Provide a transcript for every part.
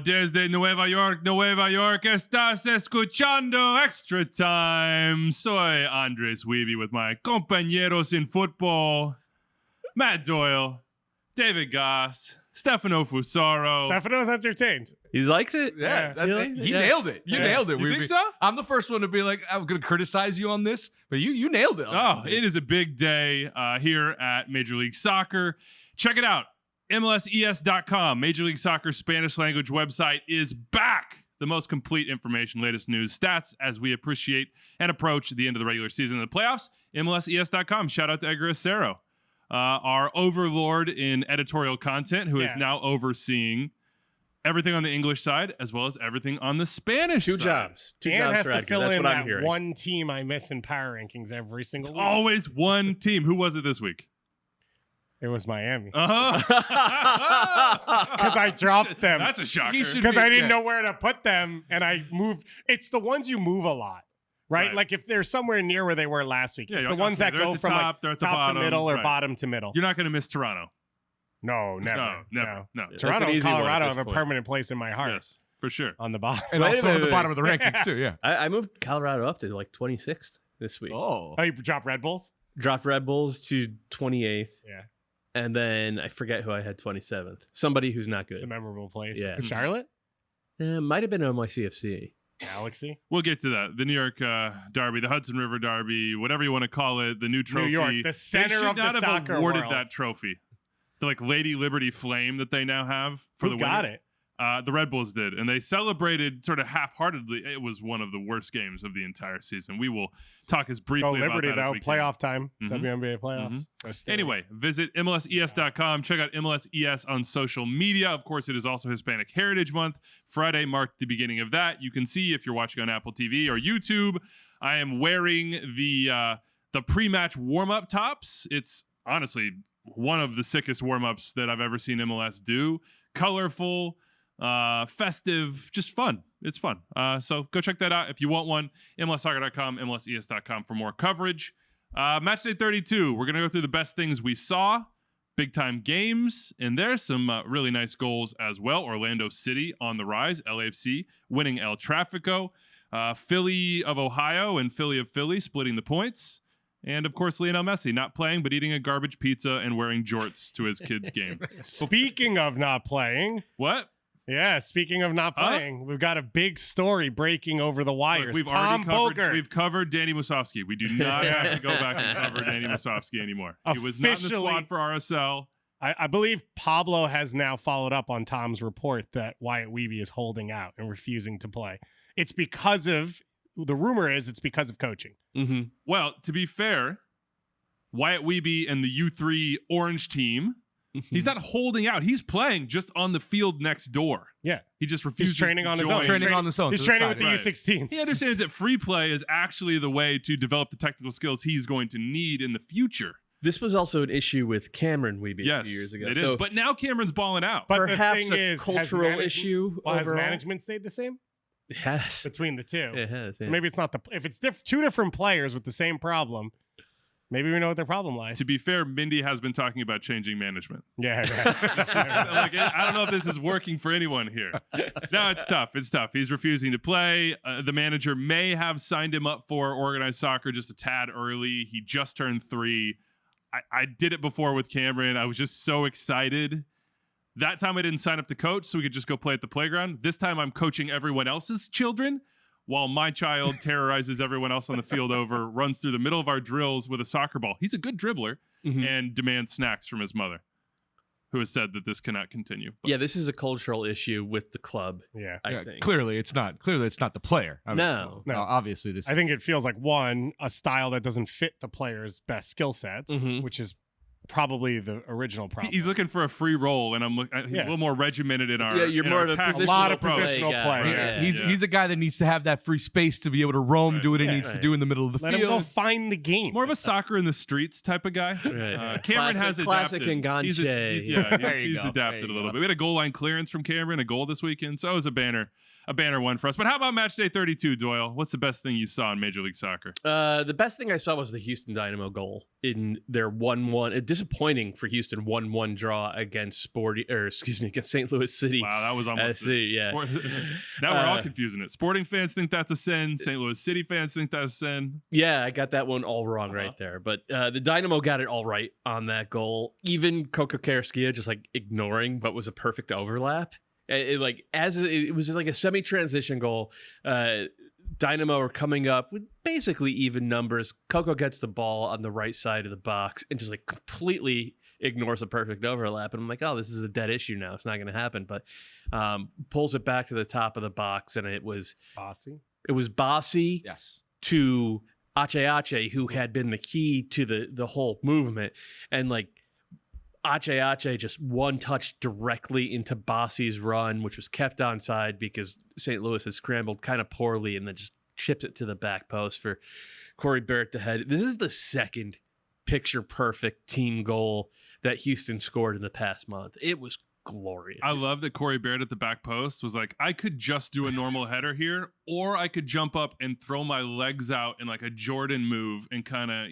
desde Nueva York, estás escuchando Extra Time. Soy Andres Wiebe with my compañeros in football, Matt Doyle, David Goss, Stefano Fusaro. Stefano's entertained. He likes it? Yeah. He nailed it. You nailed it. You think so? I'm the first one to be like, I'm going to criticize you on this, but you nailed it. Oh, it is a big day here at Major League Soccer. Check it out. MLSES.com, Major League Soccer Spanish language website, is back. The most complete information, latest news, stats as we appreciate and approach the end of the regular season and the playoffs. MLSES.com. Shout out to Edgar Acero, our overlord in editorial content, who is now overseeing everything on the English side as well as everything on the Spanish side. Two jobs Dan has for to Edgar. fill That's in what I'm that hearing. one team I miss in power rankings every single week. Always one team. Who was it this week? It was Miami. Uh-huh. Because I dropped them. That's a shocker. Because I didn't know where to put them, and I moved. It's the ones you move a lot, right? Like if they're somewhere near where they were last week. It's the ones that go from top, like top top to middle or right. bottom to middle. You're not going to miss Toronto. No, never. No. Toronto and Colorado have a point. permanent place in my heart. Yes, for sure. On the bottom. And Wait, also wait, at the wait. bottom of the rankings, too, yeah. I moved Colorado up to like 26th this week. Oh. Oh, you dropped Red Bulls? Dropped Red Bulls to 28th. Yeah. And then I forget who I had 27th. Somebody who's not It's a good. memorable place. Yeah. Charlotte? Might have been NYCFC. Galaxy? We'll get to that. The New York Derby, the Hudson River Derby, whatever you want to call it, the new trophy. New York, the center of the They should not have soccer awarded world. that trophy. The like Lady Liberty Flame that they now have for Who the got winner. it? The Red Bulls did, and they celebrated sort of half-heartedly. It was one of the worst games of the entire season. We will talk as briefly Go Liberty, about that as though. we can. Playoff time. Mhm. WNBA playoffs. Anyway, visit MLSES.com. Check out MLSES on social media. Of course, it is also Hispanic Heritage Month. Friday marked the beginning of that. You can see if you're watching on Apple TV or YouTube. I am wearing the pre-match warm-up tops. It's honestly one of the sickest warm-ups that I've ever seen MLS do. Colorful, festive, just fun. It's fun. So go check that out if you want one. MLSsoccer.com, MLSES.com for more coverage. Matchday 32. We're going to go through the best things we saw, big time games, and there's some really nice goals as well. Orlando City on the rise, LAFC winning El Trafico, Philly of Ohio and Philly of Philly splitting the points. And of course, Lionel Messi not playing, but eating a garbage pizza and wearing jorts to his kid's game. Speaking of not playing. What? Yeah, speaking of not playing, we've got a big story breaking over the wires. Look, we've covered Danny Musovski. We do not have to go back and cover Danny Musovski anymore. He was not in the squad for RSL. I believe Pablo has now followed up on Tom's report that Wyatt Wiebe is holding out and refusing to play. It's because of, the rumor is it's because of coaching. Mm-hmm. Well, to be fair, Wyatt Wiebe and the U3 Orange team, he's not holding out. He's playing just on the field next door. Yeah. He just refuses He's training to on his join. own. Training on his own. He's to the training side. with the U16s. He understands that free play is actually the way to develop the technical skills he's going to need in the future. This was also an issue with Cameron Wiebe Yes, a few years ago. it is. But now Cameron's balling out. But perhaps the thing a is, cultural issue. Has overall. management stayed the same It has. between the two? It has. So Yeah. maybe it's not if it's two different players with the same problem, maybe we know what their problem lies. To be fair, Mindy has been talking about changing management. Yeah. Like, I don't know if this is working for anyone here. No, it's tough. It's tough. He's refusing to play. The manager may have signed him up for organized soccer just a tad early. He just turned 3. I did it before with Cameron. I was just so excited. That time I didn't sign up to coach so we could just go play at the playground. This time I'm coaching everyone else's children while my child terrorizes everyone else on the field over, runs through the middle of our drills with a soccer ball. He's a good dribbler and demands snacks from his mother, who has said that this cannot continue. But Yeah, this is a cultural issue with the club. Yeah. I think. Clearly, it's not the player. I mean, No. obviously, this. I think it feels like a style that doesn't fit the player's best skill sets, which is probably the original problem. he's looking for a free role, and he's a little more regimented in our. You're in more our of a tactical a lot of approach. positional guy. play. Yeah. He's a guy that needs to have that free space to be able to roam, do what he needs to do in the middle of the Let him go field. find the game. More of a soccer in the streets type of guy. Right. Cameron has Classic adapted. Enganche. He's There you go. adapted There a you little go. bit. We had a goal line clearance from Cameron, a goal this weekend, so it was a banner one for us. But how about match day 32, Doyle? What's the best thing you saw in Major League Soccer? The best thing I saw was the Houston Dynamo goal in their 1-1. It disappointing for Houston 1-1 draw against against St. Louis City. Wow, that was almost yeah. Now we're all confusing it. Sporting fans think that's a sin. St. Louis City fans think that's a sin. Yeah, I got that one all wrong right there. But the Dynamo got it all right on that goal. Even Coco Carrasquilla just like ignoring what was a perfect overlap. It was like a semi-transition goal. Dynamo are coming up with basically even numbers. Coco gets the ball on the right side of the box and just like completely ignores a perfect overlap. And I'm like, oh, this is a dead issue now. It's not going to happen. But pulls it back to the top of the box, and it was Bossy. It was Bossy to Ache, who had been the key to the whole movement. And like Ache just one touch directly into Bossy's run, which was kept onside because St. Louis had scrambled kind of poorly and then just chipped it to the back post for Corey Barrett to head. This is the second picture-perfect team goal that Houston scored in the past month. It was glorious. I love that Corey Barrett at the back post was like, I could just do a normal header here, or I could jump up and throw my legs out in like a Jordan move and kind of,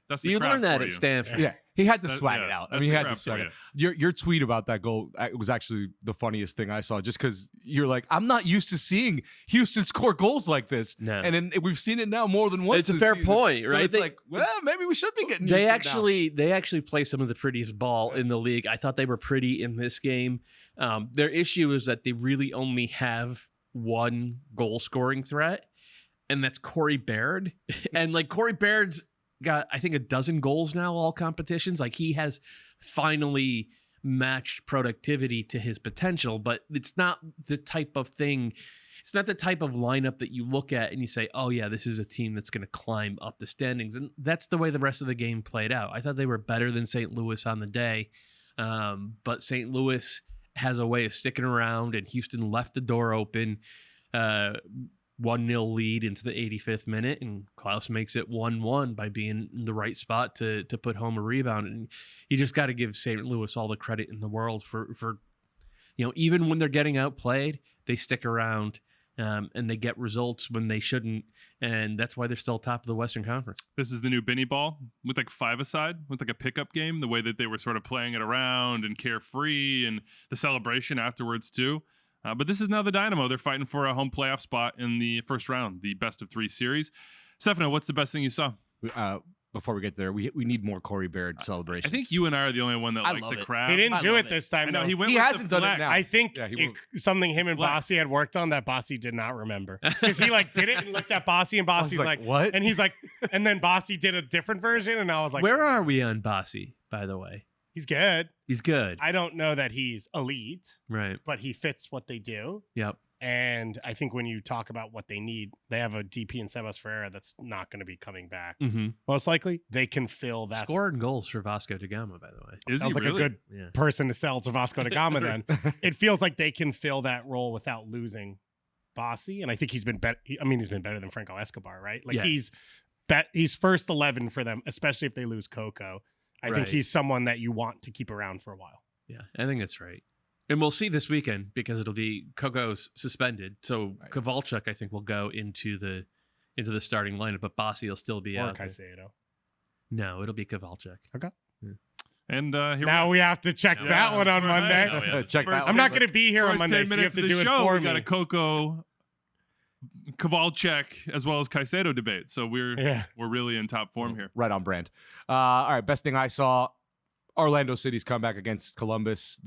that's the you crap learned that for at you. Stanford. Yeah, he had to swag it out. I mean, he had to crap swag for it. Your tweet about that goal was actually the funniest thing I saw, just because you're like, I'm not used to seeing Houston score goals like this. No. And then we've seen it now more than once. It's a this fair season. point, So right? it's like, well, maybe we should be getting used They to actually play some of the prettiest ball in the league. I thought they were pretty in this game. Their issue is that they really only have one goal scoring threat, and that's Corey Baird. And like Corey Baird's got, I think, a dozen goals now, all competitions. Like he has finally matched productivity to his potential, but it's not the type of thing. It's not the type of lineup that you look at and you say, oh yeah, this is a team that's going to climb up the standings. And that's the way the rest of the game played out. I thought they were better than St. Louis on the day. But St. Louis has a way of sticking around, and Houston left the door open. 1-0 lead into the 85th minute, and Klaus makes it 1-1 by being in the right spot to put home a rebound. And you just got to give St. Louis all the credit in the world for even when they're getting outplayed, they stick around and they get results when they shouldn't, and that's why they're still top of the Western Conference. This is the new Benny ball with like 5-a-side, with like a pickup game, the way that they were sort of playing it around and carefree, and the celebration afterwards too. But this is now the Dynamo. They're fighting for a home playoff spot in the first round, the best of 3 series. Stefano, what's the best thing you saw? Before we get there, we need more Corey Baird celebrations. I think you and I are the only one that liked the crowd. He didn't do it this time. I know, though. he went He with hasn't the done it flex. now. I think something him and Flex. Bossy had worked on that Bossy did not remember, because he like did it and looked at Bossy, and Bossy's like, like, what? And he's like, and then Bossy did a different version, and I was like, Where are we on Bossy, by the way? he's good. He's good. I don't know that he's elite, Right. but he fits what they do. Yep. And I think when you talk about what they need, they have a DP in Sebas Ferreira that's not going to be coming back. Mm-hmm. Most likely, they can fill that. Scoring goals for Vasco da Gama, by the way. Is he Sounds like really? a good person to sell to Vasco da Gama. Then it feels like they can fill that role without losing Bossy, and I think he's been better. I mean, he's been better than Franco Escobar, right? Like Yeah. he's first 11 for them, especially if they lose Coco. I think Right. he's someone that you want to keep around for a while. Yeah, I think that's right. And we'll see this weekend because it'll be Coco's suspended. So Right. Kowalczyk, I think, will go into the starting lineup, but Bossy will still be Or out there. Caicedo. No, it'll be Kowalczyk. And here Now we have to check that one on Right. Monday. Now we have to- Check that first I'm one. not going to be here on first Monday, 10 so you have minutes to of do the it show, for we got me. a Coco, Kowalczyk, as well as Caicedo debate. So we're really in top form here. Right on brand. All right, best thing I saw, Orlando City's comeback against Columbus.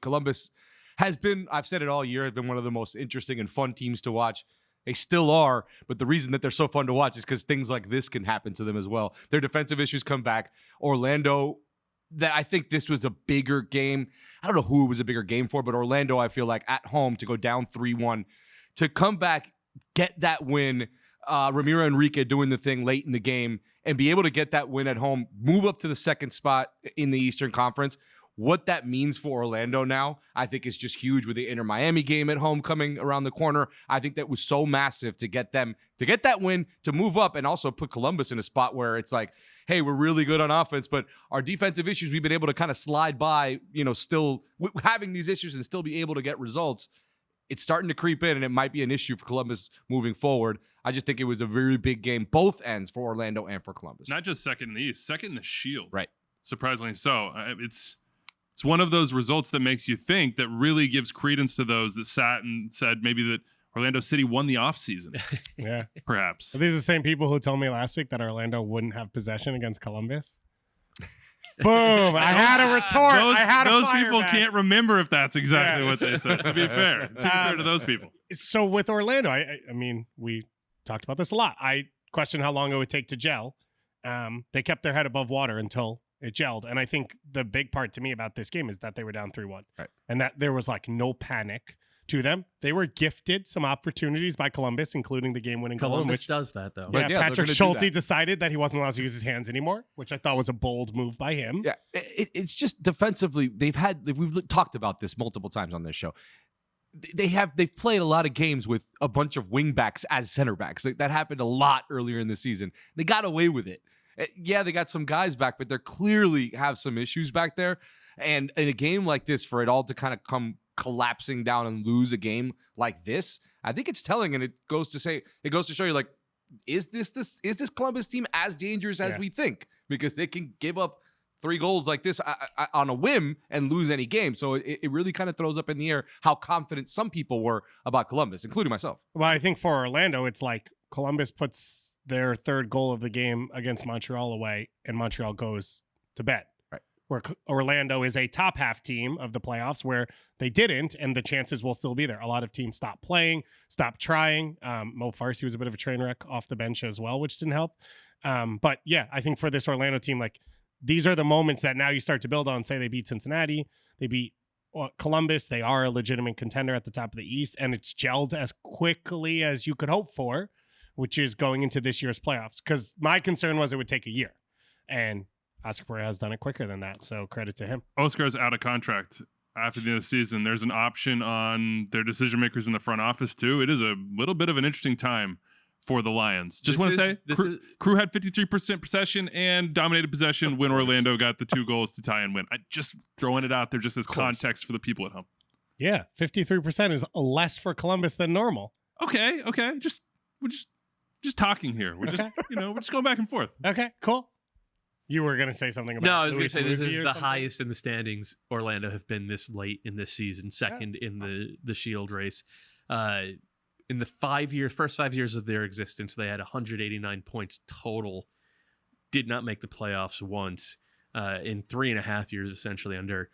Columbus has been, I've said it all year, has been one of the most interesting and fun teams to watch. They still are, but the reason that they're so fun to watch is because things like this can happen to them as well. Their defensive issues come back. Orlando, that I think this was a bigger game. I don't know who it was a bigger game for, but Orlando, I feel like at home to go down 3-1, to come back, get that win, Ramiro Enrique doing the thing late in the game, and be able to get that win at home, move up to the second spot in the Eastern Conference. What that means for Orlando now, I think is just huge with the Inter Miami game at home coming around the corner. I think that was so massive to get them, to get that win, to move up, and also put Columbus in a spot where it's like, hey, we're really good on offense, but our defensive issues, we've been able to kind of slide by, still having these issues and still be able to get results. It's starting to creep in, and it might be an issue for Columbus moving forward. I just think it was a very big game, both ends, for Orlando and for Columbus. Not just second in the East, second in the Shield. Right. Surprisingly so. It's one of those results that makes you think, that really gives credence to those that sat and said maybe that Orlando City won the offseason. Yeah. Perhaps. Are these the same people who told me last week that Orlando wouldn't have possession against Columbus? Boom! I had a retort. Those people can't remember if that's exactly what they said. To be fair, to those people. So with Orlando, I mean, we talked about this a lot. I questioned how long it would take to gel. They kept their head above water until it gelled, and I think the big part to me about this game is that they were down 3-1, right, and that there was like no panic to them. They were gifted some opportunities by Columbus, including the game-winning goal. Columbus does that, though. Yeah, yeah, Patrick Schulte decided that he wasn't allowed to use his hands anymore, which I thought was a bold move by him. Yeah, it's we've talked about this multiple times on this show. They've played a lot of games with a bunch of wingbacks as center backs. That happened a lot earlier in the season. They got away with it. Yeah, they got some guys back, but they clearly have some issues back there. And in a game like this, for it all to kind of come collapsing down and lose a game like this, I think it's telling, and it goes to show you, like, is this Columbus team as dangerous as we think? Because they can give up 3 goals like this on a whim and lose any game. So it really kind of throws up in the air how confident some people were about Columbus, including myself. Well, I think for Orlando, it's like Columbus puts their 3rd goal of the game against Montreal away, and Montreal goes to bed. Right. Where Orlando is a top half team of the playoffs, where they didn't, and the chances will still be there. A lot of teams stopped playing, stopped trying. Mo Farsi was a bit of a train wreck off the bench as well, which didn't help. But yeah, I think for this Orlando team, like, these are the moments that now you start to build on. Say they beat Cincinnati, they beat Columbus. They are a legitimate contender at the top of the East, and it's gelled as quickly as you could hope for, which is going into this year's playoffs. Because my concern was it would take a year, and Oscar Pereira has done it quicker than that, so credit to him. Oscar's out of contract after the end of the season. There's an option on their decision makers in the front office too. It is a little bit of an interesting time for the Lions. Just want to say, Crew had 53% possession and dominated possession when Orlando got the 2 goals to tie and win. I just throwing it out there just as context for the people at home. Yeah, 53% is less for Columbus than normal. Okay. We're just talking here. We're just we're just going back and forth. Okay, cool. You were going to say something about No, I was going to Luis say this Luzi is or the something? highest in the standings Orlando have been this late in this season, second in the Shield race. In the first 5 years of their existence, they had 189 points total, did not make the playoffs once. In 3.5 years, essentially, under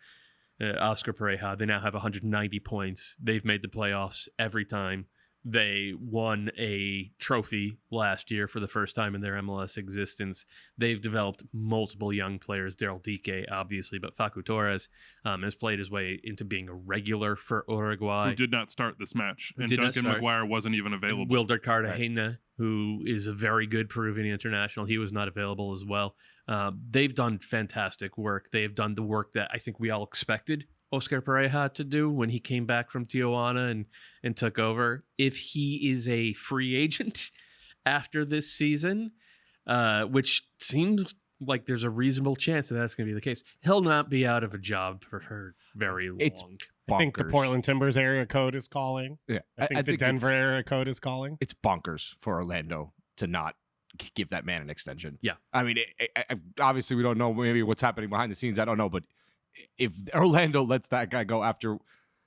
Oscar Pereira, they now have 190 points. They've made the playoffs every time. They won a trophy last year for the first time in their MLS existence. They've developed multiple young players. Daryl Dike, obviously, but Facu Torres has played his way into being a regular for Uruguay. Who did not start this match. And Duncan McGuire wasn't even available. Wilder Cartagena, who is a very good Peruvian international, he was not available as well. They've done fantastic work. They've done the work that I think we all expected Oscar Pereira to do when he came back from Tijuana and took over. If he is a free agent after this season, which seems like there's a reasonable chance that that's going to be the case, he'll not be out of a job for very long. I think the Portland Timbers area code is calling. Yeah, I think the Denver area code is calling. It's bonkers for Orlando to not give that man an extension. Yeah. I mean, obviously we don't know maybe what's happening behind the scenes. I don't know, but if Orlando lets that guy go after,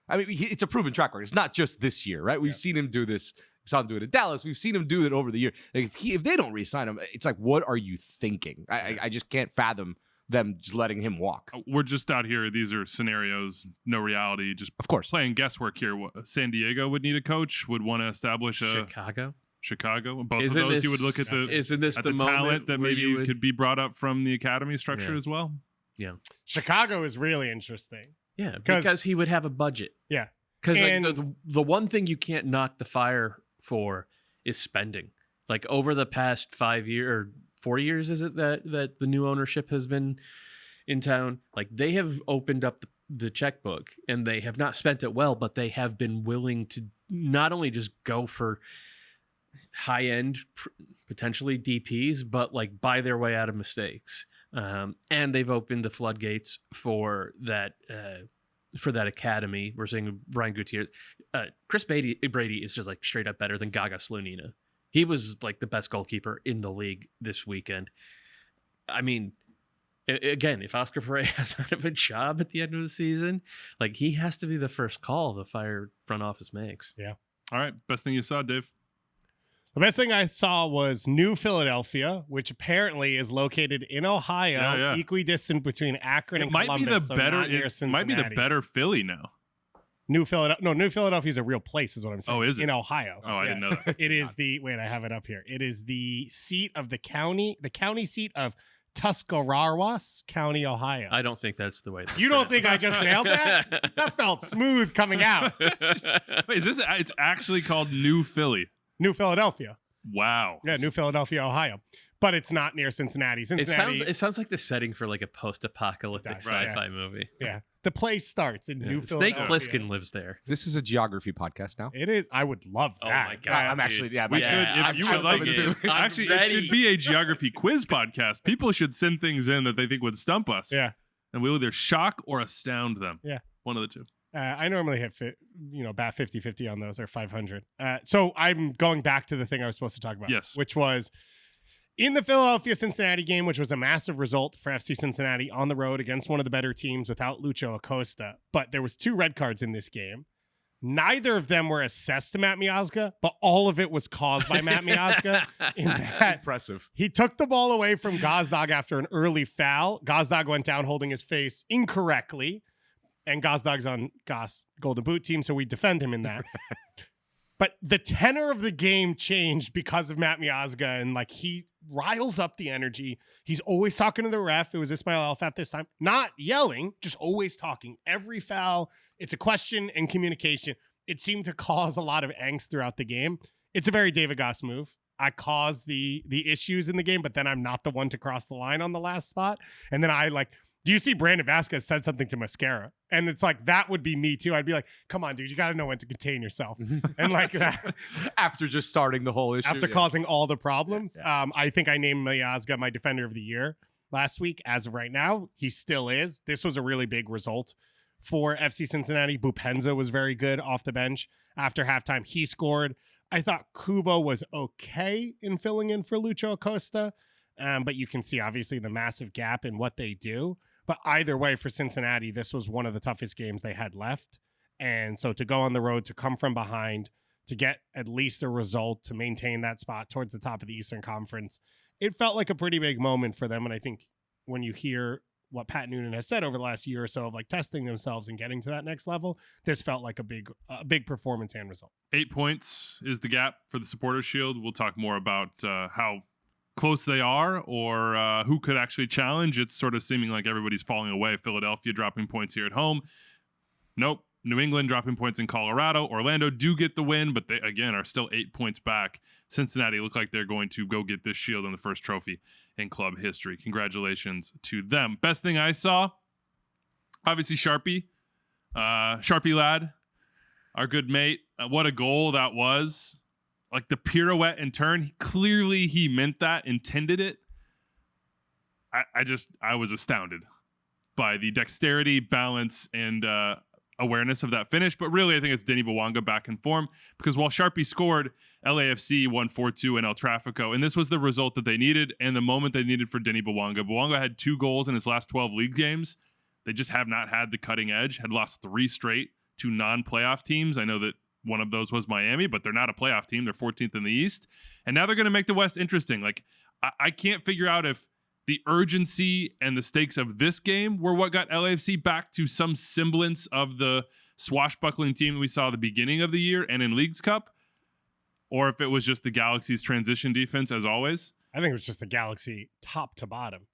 I mean, it's a proven track record. It's not just this year, right? We've seen him do this. We saw him do it at Dallas. We've seen him do it over the year. Like if they don't re-sign him, it's like, what are you thinking? I just can't fathom them just letting him walk. We're just out here. These are scenarios, no reality. Just of course playing guesswork here. San Diego would need a coach. Would want to establish Chicago. Both of those, you would look at the talent that maybe could be brought up from the academy structure as well. Yeah. Chicago is really interesting. Yeah, because he would have a budget. Yeah. Because like, the one thing you can't knock the fire for is spending. Like over the past 5 years or 4 years, is it that the new ownership has been in town? Like they have opened up the checkbook and they have not spent it well, but they have been willing to not only just go for high end, potentially DPs, but like buy their way out of mistakes. And they've opened the floodgates for that academy. We're seeing Brian Gutierrez. Chris Brady is just like straight up better than Gaga Slonina. He was like the best goalkeeper in the league this weekend. I mean, Again, if Oscar Pereira has out of a job at the end of the season, like he has to be the first call the Fire front office makes. All right. Best thing you saw, Dave? The best thing I saw was New Philadelphia, which apparently is located in Ohio, equidistant between Akron and Columbus. It might be the better Philly now. New Philadelphia is a real place, is what I'm saying. Oh, is it? In Ohio. Oh, I didn't know that. It is wait, I have it up here. It is the seat of the county seat of Tuscarawas County, Ohio. I don't think that's the way. You don't think I just nailed that? That felt smooth coming out. Wait, it's actually called New Philly. New Philadelphia. Wow. Yeah, New Philadelphia, Ohio. But it's not near Cincinnati. It sounds like the setting for like a post-apocalyptic sci-fi movie. Yeah. The play starts in New Philadelphia. Snake Plissken lives there. This is a geography podcast now. It is. I would love that. Oh my God. I'm actually, We could, if you would like it. Actually, it should be a geography quiz podcast. People should send things in that they think would stump us. Yeah. And we'll either shock or astound them. Yeah. One of the two. I normally hit, bat 50-50 on those, or 500. So I'm going back to the thing I was supposed to talk about. Yes. Which was in the Philadelphia-Cincinnati game, which was a massive result for FC Cincinnati on the road against one of the better teams without Lucho Acosta. But there was 2 red cards in this game. Neither of them were assessed to Matt Miazga, but all of it was caused by Matt Miazga. In that Impressive. He took the ball away from Gazdag after an early foul. Gazdag went down holding his face incorrectly. And Gazdag's on Goss Golden Boot team, so we defend him in that. But the tenor of the game changed because of Matt Miazga, and like he riles up the energy. He's always talking to the ref. It was Ismail Alfat this time. Not yelling, just always talking. Every foul, it's a question and communication. It seemed to cause a lot of angst throughout the game. It's a very David Goss move. I caused the issues in the game, but then I'm not the one to cross the line on the last spot. And then do you see Brandon Vasquez said something to Mascara? And it's like, that would be me too. I'd be like, come on, dude, you got to know when to contain yourself. And like that. After just starting the whole issue. After causing all the problems. Yeah. I think I named Miazga my defender of the year last week. As of right now, he still is. This was a really big result for FC Cincinnati. Bupenza was very good off the bench. After halftime, he scored. I thought Kubo was okay in filling in for Lucho Acosta. But you can see, obviously, the massive gap in what they do. But either way, for Cincinnati, this was one of the toughest games they had left. And so to go on the road, to come from behind, to get at least a result, to maintain that spot towards the top of the Eastern Conference, it felt like a pretty big moment for them. And I think when you hear what Pat Noonan has said over the last year or so of like testing themselves and getting to that next level, this felt like a big performance and result. 8 points is the gap for the Supporters' Shield. We'll talk more about how close they are or who could actually challenge. It's sort of seeming like everybody's falling away. Philadelphia dropping points here at home. Nope. New England dropping points in Colorado. Orlando do get the win, but they, again, are still 8 points back. Cincinnati look like they're going to go get this Shield and the first trophy in club history. Congratulations to them. Best thing I saw, obviously Sharpie. Sharpie lad, our good mate. What a goal that was. Like the pirouette and turn, clearly he meant that, intended it. I was astounded by the dexterity, balance, and awareness of that finish. But really, I think it's Denis Bouanga back in form, because while Sharpie scored, LAFC won 4-2 in El Trafico, and this was the result that they needed and the moment they needed for Denis Bouanga. Bouanga had 2 goals in his last 12 league games. They just have not had the cutting edge, had lost 3 straight to non-playoff teams. I know that one of those was Miami, but they're not a playoff team. They're 14th in the East. And now they're going to make the West interesting. Like, I can't figure out if the urgency and the stakes of this game were what got LAFC back to some semblance of the swashbuckling team we saw at the beginning of the year and in Leagues Cup, or if it was just the Galaxy's transition defense as always. I think it was just the Galaxy top to bottom.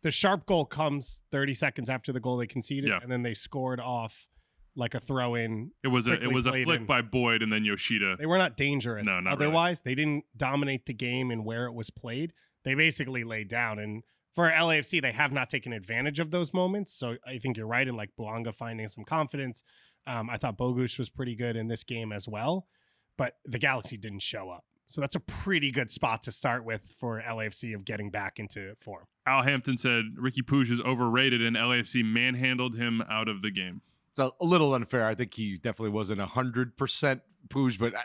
The Sharp goal comes 30 seconds after the goal they conceded, and then they scored off like a throw-in. It was a flick by Boyd and then Yoshida. They were not dangerous. No, not otherwise. Really. They didn't dominate the game and where it was played. They basically laid down. And for LAFC, they have not taken advantage of those moments. So I think you're right in like Bouanga finding some confidence. I thought Bogusz was pretty good in this game as well, but the Galaxy didn't show up. So that's a pretty good spot to start with for LAFC of getting back into form. Al Hampton said Ricky Puig is overrated and LAFC manhandled him out of the game. It's a little unfair. I think he definitely wasn't 100% Puig, but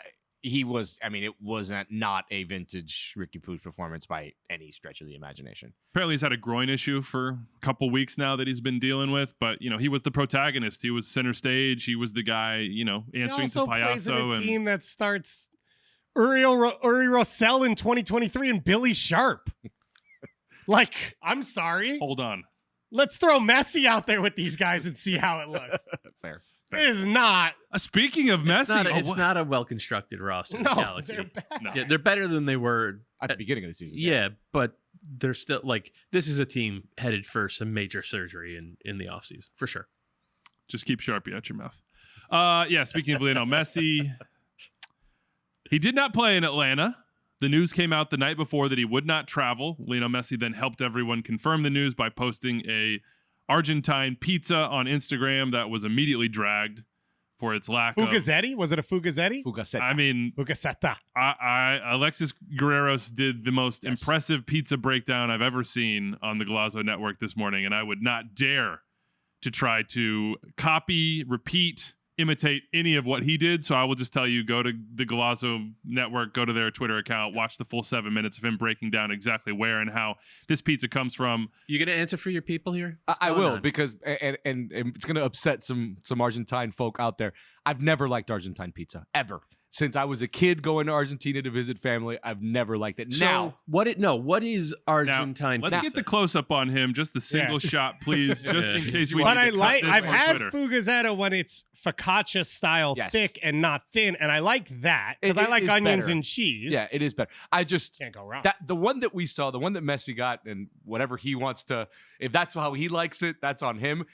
he was, I mean, it wasn't not a vintage Ricky Puig performance by any stretch of the imagination. Apparently he's had a groin issue for a couple weeks now that he's been dealing with, but he was the protagonist. He was center stage. He was the guy, answering to plays in Payaso. a team that starts Uri Rossell in 2023 and Billy Sharp. Like, I'm sorry. Hold on. Let's throw Messi out there with these guys and see how it looks. Fair. It is not. Speaking of Messi, It's not a well-constructed roster. No, Galaxy. they're bad. No. Yeah, they're better than they were At the beginning of the season. Yeah, but they're still this is a team headed for some major surgery in the offseason, for sure. Just keep Sharpie out your mouth. Speaking of Lionel Messi, he did not play in Atlanta. The news came out the night before that he would not travel. Lionel Messi then helped everyone confirm the news by posting a Argentine pizza on Instagram that was immediately dragged for its lack of... Fugazetti? Was it a Fugazetti? Fugaceta. I mean, Fugaceta. Alexis Guerreros did the most impressive pizza breakdown I've ever seen on the Golazo Network this morning, and I would not dare to try to copy, repeat, imitate any of what he did. So I will just tell you, go to the Golazo Network, go to their Twitter account, watch the full 7 minutes of him breaking down exactly where and how this pizza comes from. You gonna answer for your people here? I will, because and it's going to upset some Argentine folk out there. I've never liked Argentine pizza, ever. Since I was a kid going to Argentina to visit family, I've never liked it. So Now, what is Argentine? Let's get the close up on him, just the single shot, please, just in case we. But need to cut this I've on had Twitter. Fugazetta when it's focaccia style, thick and not thin, and I like that because I like is onions better. and cheese. Yeah, it is better. I just Can't go wrong. the one that we saw, the one that Messi got, and whatever he wants to, if that's how he likes it, that's on him.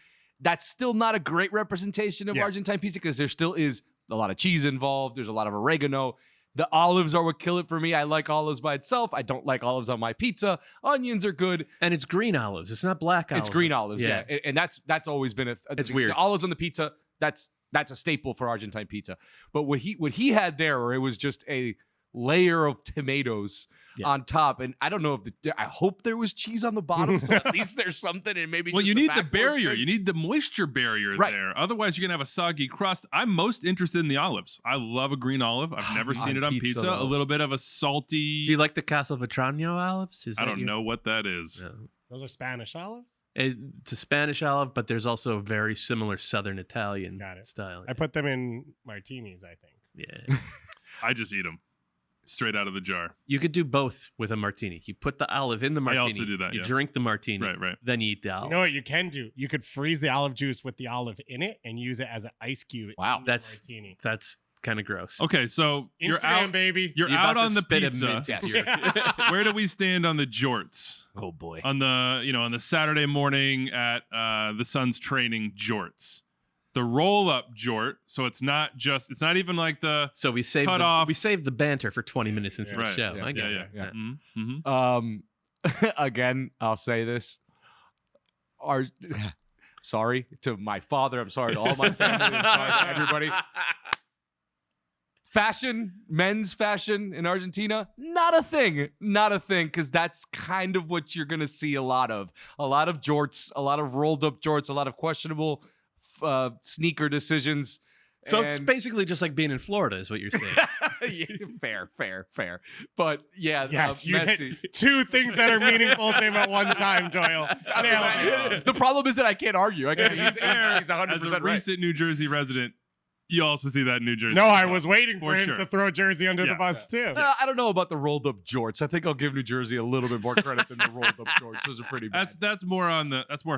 That's still not a great representation of Argentine pizza because there still is a lot of cheese involved. There's a lot of oregano. The olives are what kill it for me. I like olives by itself. I don't like olives on my pizza. Onions are good. And it's green olives. It's not black olives. It's green olives, Yeah. And that's always been It's weird. The olives on the pizza, that's a staple for Argentine pizza. But what he had there, where it was just a layer of tomatoes on top, and I don't know if I hope there was cheese on the bottom, so at least there's something, and maybe. Well, just you need the backwards barrier. thing. You need the moisture barrier Right. there. Otherwise, you're gonna have a soggy crust. I'm most interested in the olives. I love a green olive. I've never seen it on pizza. pizza. A little bit of a salty. Do you like the Castelvetrano olives? I don't know what that is. No. Those are Spanish olives. It's a Spanish olive, but there's also a very similar Southern Italian Got it. style. I put them in martinis, I think. Yeah. I just eat them straight out of the jar. You could do both with a martini. You put the olive in the martini. also do that, You yeah. drink the martini. Right. Then you eat the olive. You know what you can do? You could freeze the olive juice with the olive in it and use it as an ice cube. Wow. in the That's- martini. That's kind of gross. Okay, so you're Instagram, out. baby. You're You're out about to on the spit a pizza. mint Yes. here. Where do we stand on the jorts? Oh boy. On the on the Saturday morning at the Suns training jorts. The roll up jort, so it's not even like the So we saved Cut off. we saved the banter for 20 minutes into Right. the show. Yeah. I get yeah. it. Yeah. Mm-hmm. Again, I'll say this. Sorry to my father. I'm sorry to all my family. I'm sorry to everybody. Fashion, men's fashion in Argentina, not a thing, because that's kind of what you're gonna see a lot of jorts, a lot of rolled up jorts, a lot of questionable sneaker decisions. So it's And- basically just like being in Florida, is what you're saying. Yeah, fair. But yeah, Yes, you Messi. hit two things that are meaningful to him at one time, Doyle. Nailed it. The problem is that I can't argue. He's As 100% a right. recent New Jersey resident, you also see that in New Jersey. No, I was waiting for For him sure. to throw Jersey under the Yeah. bus, too. I don't know about the rolled up jorts. I think I'll give New Jersey a little bit more credit than the rolled up jorts. Those are pretty bad. That's more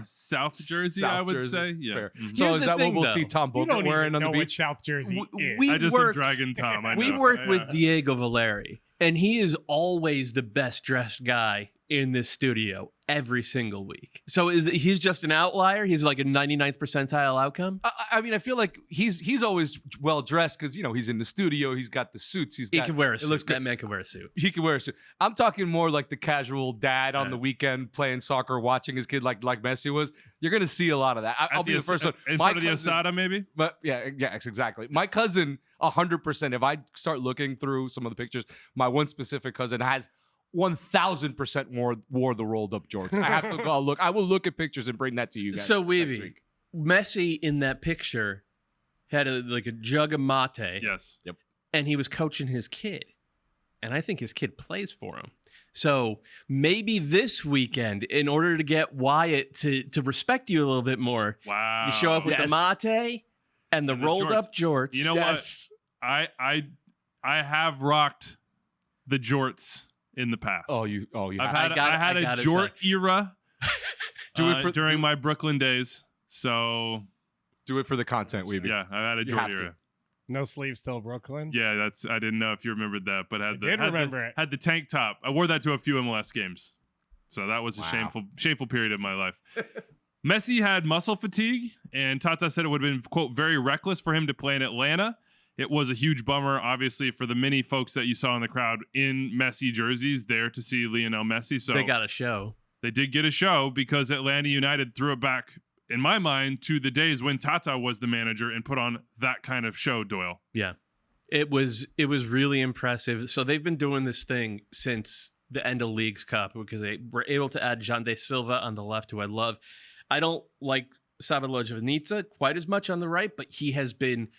South Jersey, I South would Jersey. say. Yeah. Fair. Mhm. So Here's is the that thing, what we'll though. see Tom You Bogut don't wearing even on the know what beach? South Jersey is. we I just am work- dragging Tom. I know. We work Yeah. with Diego Valeri, and he is always the best dressed guy in this studio every single week. So he's just an outlier? He's like a 99th percentile outcome? I mean, I feel like he's always well dressed because he's in the studio. He's got the suits. He can wear a suit. looks That good. man can wear a suit. He can wear a suit. I'm talking more like the casual dad on Yeah. the weekend playing soccer, watching his kid like Messi was. You're gonna see a lot of that. I'll At be the first one. in My front of the cousin- Asada, maybe. But yes, exactly. My cousin, 100%. If I start looking through some of the pictures, my one specific cousin has 1,000% wore the rolled up jorts. I have to go look. I will look at pictures and bring that to you guys. So, next Wiebe, week. Messi in that picture had a jug of mate. Yes. Yep. and he was coaching his kid. And I think his kid plays for him. So maybe this weekend, in order to get Wyatt to respect you a little bit more, Wow. you show up with the mate and the rolled up jorts. You know what? I have rocked the jorts in the past. You I had a jort era during my Brooklyn days. So do it for the content, Wiebe. yeah, I had a jort era. No sleeves till Brooklyn. Yeah, I didn't know if you remembered that, but had the tank top. I wore that to a few MLS games, so that was a shameful period of my life. Messi had muscle fatigue, and Tata said it would have been, quote, very reckless for him to play in Atlanta. It was a huge bummer, obviously, for the many folks that you saw in the crowd in Messi jerseys there to see Lionel Messi. So they got a show. They did get a show because Atlanta United threw it back, in my mind, to the days when Tata was the manager and put on that kind of show, Doyle. Yeah. It was really impressive. So they've been doing this thing since the end of Leagues Cup because they were able to add Jean de Silva on the left, who I love. I don't like Sabalo Jovanitsa quite as much on the right, but he's been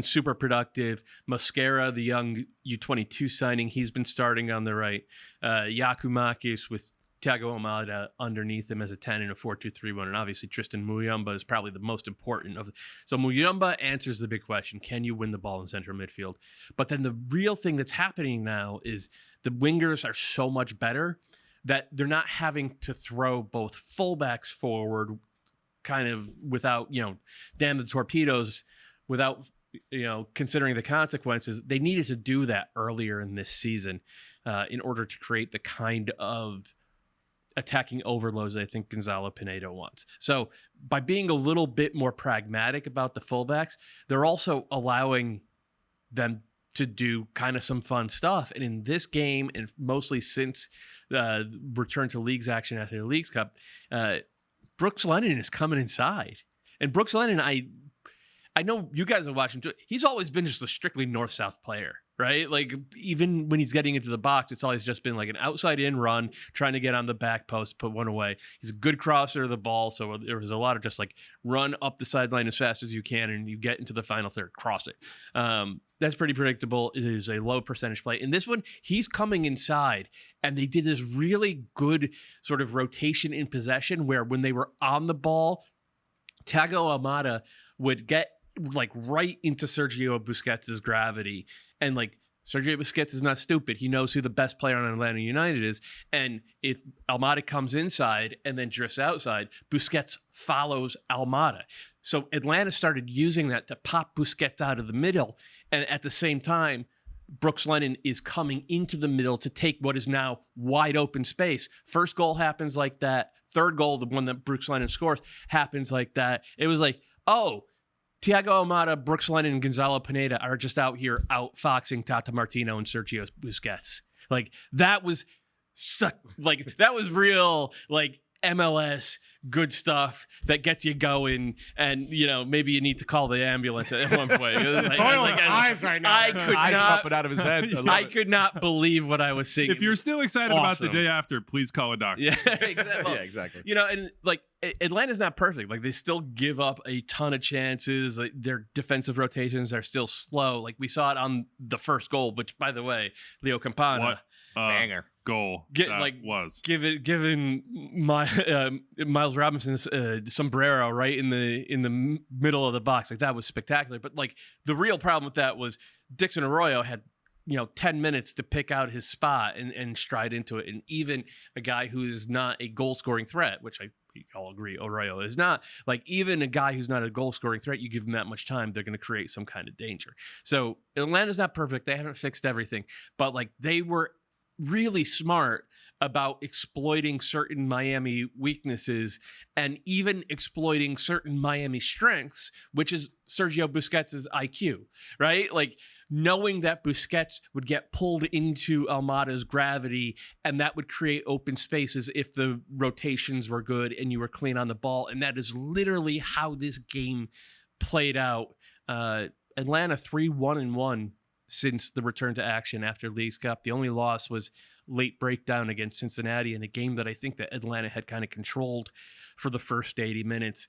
super productive. Mosquera, the young U22 signing, he's been starting on the right. Yakumakis with Thiago Almada underneath him as a 10 in a 4-2-3-1. And obviously Tristan Muyumba is probably the most important of. So Muyumba answers the big question. Can you win the ball in central midfield? But then the real thing that's happening now is the wingers are so much better that they're not having to throw both fullbacks forward kind of without, damn the torpedoes, without, considering the consequences. They needed to do that earlier in this season in order to create the kind of attacking overloads I think Gonzalo Pineda wants. So by being a little bit more pragmatic about the fullbacks, they're also allowing them to do kind of some fun stuff. And in this game, and mostly since return to leagues action after the Leagues Cup, Brooks Lennon is coming inside. And Brooks Lennon, I know you guys are watching too. He's always been just a strictly north-south player, right? Like, even when he's getting into the box, it's always just been like an outside-in run, trying to get on the back post, put one away. He's a good crosser of the ball, so there was a lot of just like run up the sideline as fast as you can, and you get into the final third, cross it. That's pretty predictable. It is a low percentage play. In this one, he's coming inside, and they did this really good sort of rotation in possession where when they were on the ball, Thiago Almada would get like right into Sergio Busquets' gravity. And like Sergio Busquets is not stupid. He knows who the best player on Atlanta United is. And if Almada comes inside and then drifts outside, Busquets follows Almada. So Atlanta started using that to pop Busquets out of the middle. And at the same time, Brooks Lennon is coming into the middle to take what is now wide open space. First goal happens like that. Third goal, the one that Brooks Lennon scores, happens like that. It was like, oh, Thiago Almada, Brooks Lennon, and Gonzalo Pineda are just out here outfoxing Tata Martino and Sergio Busquets. Like, that was real, like, MLS good stuff that gets you going, and maybe you need to call the ambulance at one point. Eyes right now. Eyes popping out of his head. I could not believe what I was seeing. If you're still excited about the day after, please call a doctor. Yeah, exactly. Yeah, exactly. And like Atlanta's not perfect. Like, they still give up a ton of chances. Like, their defensive rotations are still slow. Like, we saw it on the first goal, which, by the way, Leo Campana. Banger goal was given Miles Robinson's sombrero right in the middle of the box. Like, that was spectacular. But like, the real problem with that was Dixon Arroyo had 10 minutes to pick out his spot and stride into it. And even a guy who is not a goal scoring threat, which we all agree Arroyo is not, like, even a guy who's not a goal scoring threat, you give them that much time, they're going to create some kind of danger. So Atlanta's not perfect. They haven't fixed everything, but like, they were really smart about exploiting certain Miami weaknesses and even exploiting certain Miami strengths, which is Sergio Busquets' IQ, right? Like, knowing that Busquets would get pulled into Almada's gravity, and that would create open spaces if the rotations were good and you were clean on the ball. And that is literally how this game played out. Atlanta 3-1-1 since the return to action after Leagues Cup. The only loss was late breakdown against Cincinnati in a game that I think that Atlanta had kind of controlled for the first 80 minutes.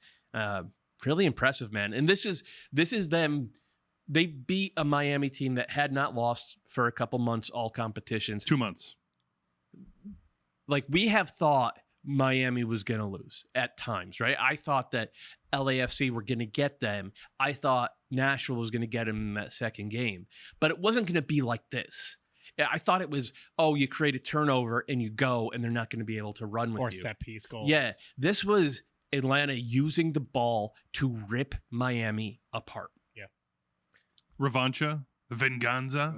Really impressive, man. And this is them they beat a Miami team that had not lost for a couple months, all competitions. 2 months. Like, we have thought Miami was going to lose at times, right? I thought that LAFC were going to get them. I thought Nashville was going to get them in that second game, but it wasn't going to be like this. Yeah, I thought it was, you create a turnover and you go, and they're not going to be able to run with or you. set piece goals. Yeah, this was Atlanta using the ball to rip Miami apart. Yeah. Revancha, Venganza.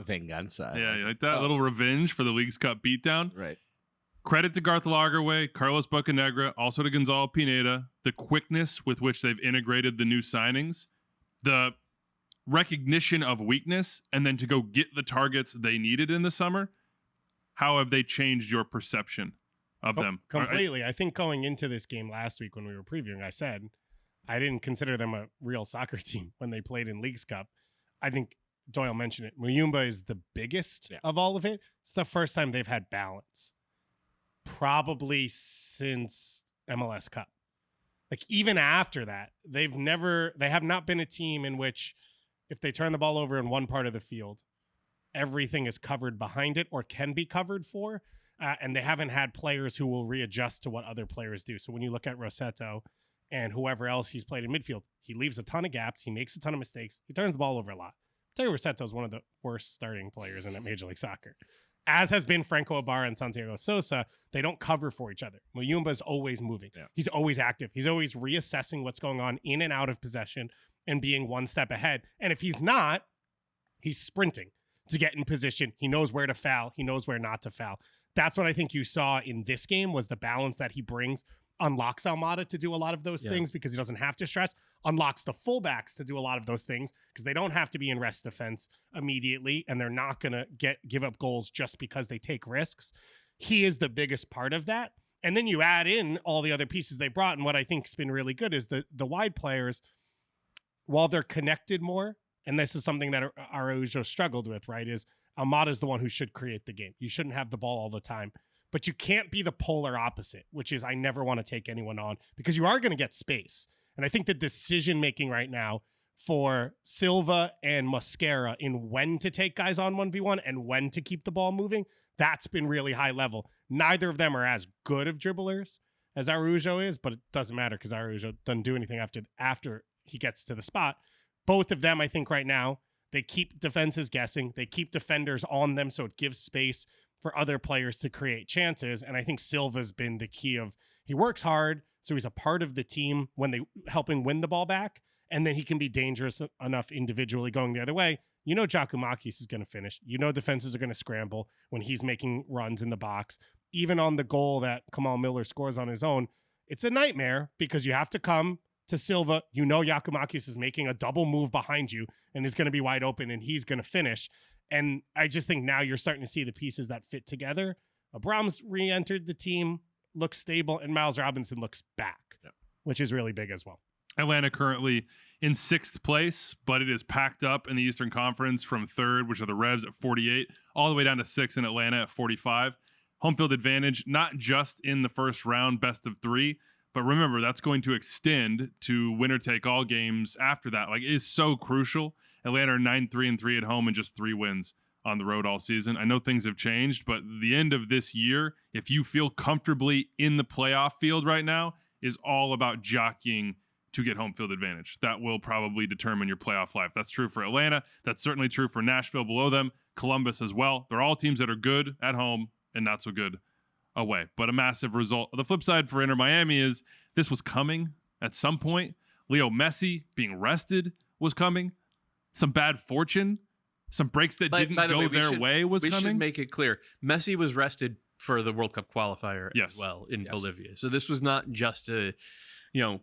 Yeah, you like that? A little revenge for the League's Cup beatdown. Right. Credit to Garth Lagerwey, Carlos Bocanegra, also to Gonzalo Pineda, the quickness with which they've integrated the new signings, the recognition of weakness, and then to go get the targets they needed in the summer. How have they changed your perception of them? Completely. I think going into this game last week when we were previewing, I said I didn't consider them a real soccer team when they played in Leagues Cup. I think Doyle mentioned it. Muyumba is the biggest of all of it. It's the first time they've had balance, probably since MLS Cup. Like, even after that, they have not been a team in which if they turn the ball over in one part of the field, everything is covered behind it or can be covered for. And they haven't had players who will readjust to what other players do. So when you look at Rossetto and whoever else he's played in midfield, he leaves a ton of gaps. He makes a ton of mistakes. He turns the ball over a lot. I'll tell you, Rossetto is one of the worst starting players in Major League Soccer. As has been Franco Ibarra and Santiago Sosa. They don't cover for each other. Muyumba is always moving. Yeah. He's always active. He's always reassessing what's going on in and out of possession and being one step ahead. And if he's not, he's sprinting to get in position. He knows where to foul. He knows where not to foul. That's what I think you saw in this game, was the balance that he brings. Unlocks Almada to do a lot of those things because he doesn't have to stretch. Unlocks the fullbacks to do a lot of those things because they don't have to be in rest defense immediately, and they're not going to give up goals just because they take risks. He is the biggest part of that. And then you add in all the other pieces they brought, and what I think's been really good is the wide players, while they're connected more, and this is something that Araujo struggled with, right, is Almada's the one who should create the game. You shouldn't have the ball all the time. But you can't be the polar opposite, which is I never want to take anyone on, because you are going to get space. And I think the decision-making right now for Silva and Mosquera in when to take guys on 1v1 and when to keep the ball moving, that's been really high level. Neither of them are as good of dribblers as Araujo is, but it doesn't matter because Araujo doesn't do anything after he gets to the spot. Both of them, I think right now, they keep defenses guessing. They keep defenders on them, so it gives space for other players to create chances. And I think Silva's been the key of, he works hard, so he's a part of the team when they helping win the ball back, and then he can be dangerous enough individually going the other way. You know Giacomakis is going to finish. You know defenses are going to scramble when he's making runs in the box. Even on the goal that Kamal Miller scores on his own, it's a nightmare because you have to come to Silva. You know Giacomakis is making a double move behind you and is going to be wide open, and he's going to finish. And I just think now you're starting to see the pieces that fit together. Abram's re-entered the team, looks stable, and Miles Robinson looks back, which is really big as well. Atlanta currently in 6th place, but it is packed up in the Eastern Conference from 3rd, which are the Revs at 48, all the way down to 6th in Atlanta at 45. Home field advantage, not just in the first round, best of 3, but remember, that's going to extend to winner-take-all games after that. Like, it is so crucial. Atlanta are 9-3-3 at home and just 3 wins on the road all season. I know things have changed, but the end of this year, if you feel comfortably in the playoff field right now, is all about jockeying to get home field advantage. That will probably determine your playoff life. That's true for Atlanta. That's certainly true for Nashville below them, Columbus as well. They're all teams that are good at home and not so good away. But a massive result. The flip side for Inter Miami is this was coming at some point. Leo Messi being rested was coming. Some bad fortune, some breaks that didn't go their way was coming. We should make it clear. Messi was rested for the World Cup qualifier as well in Bolivia. So this was not just a,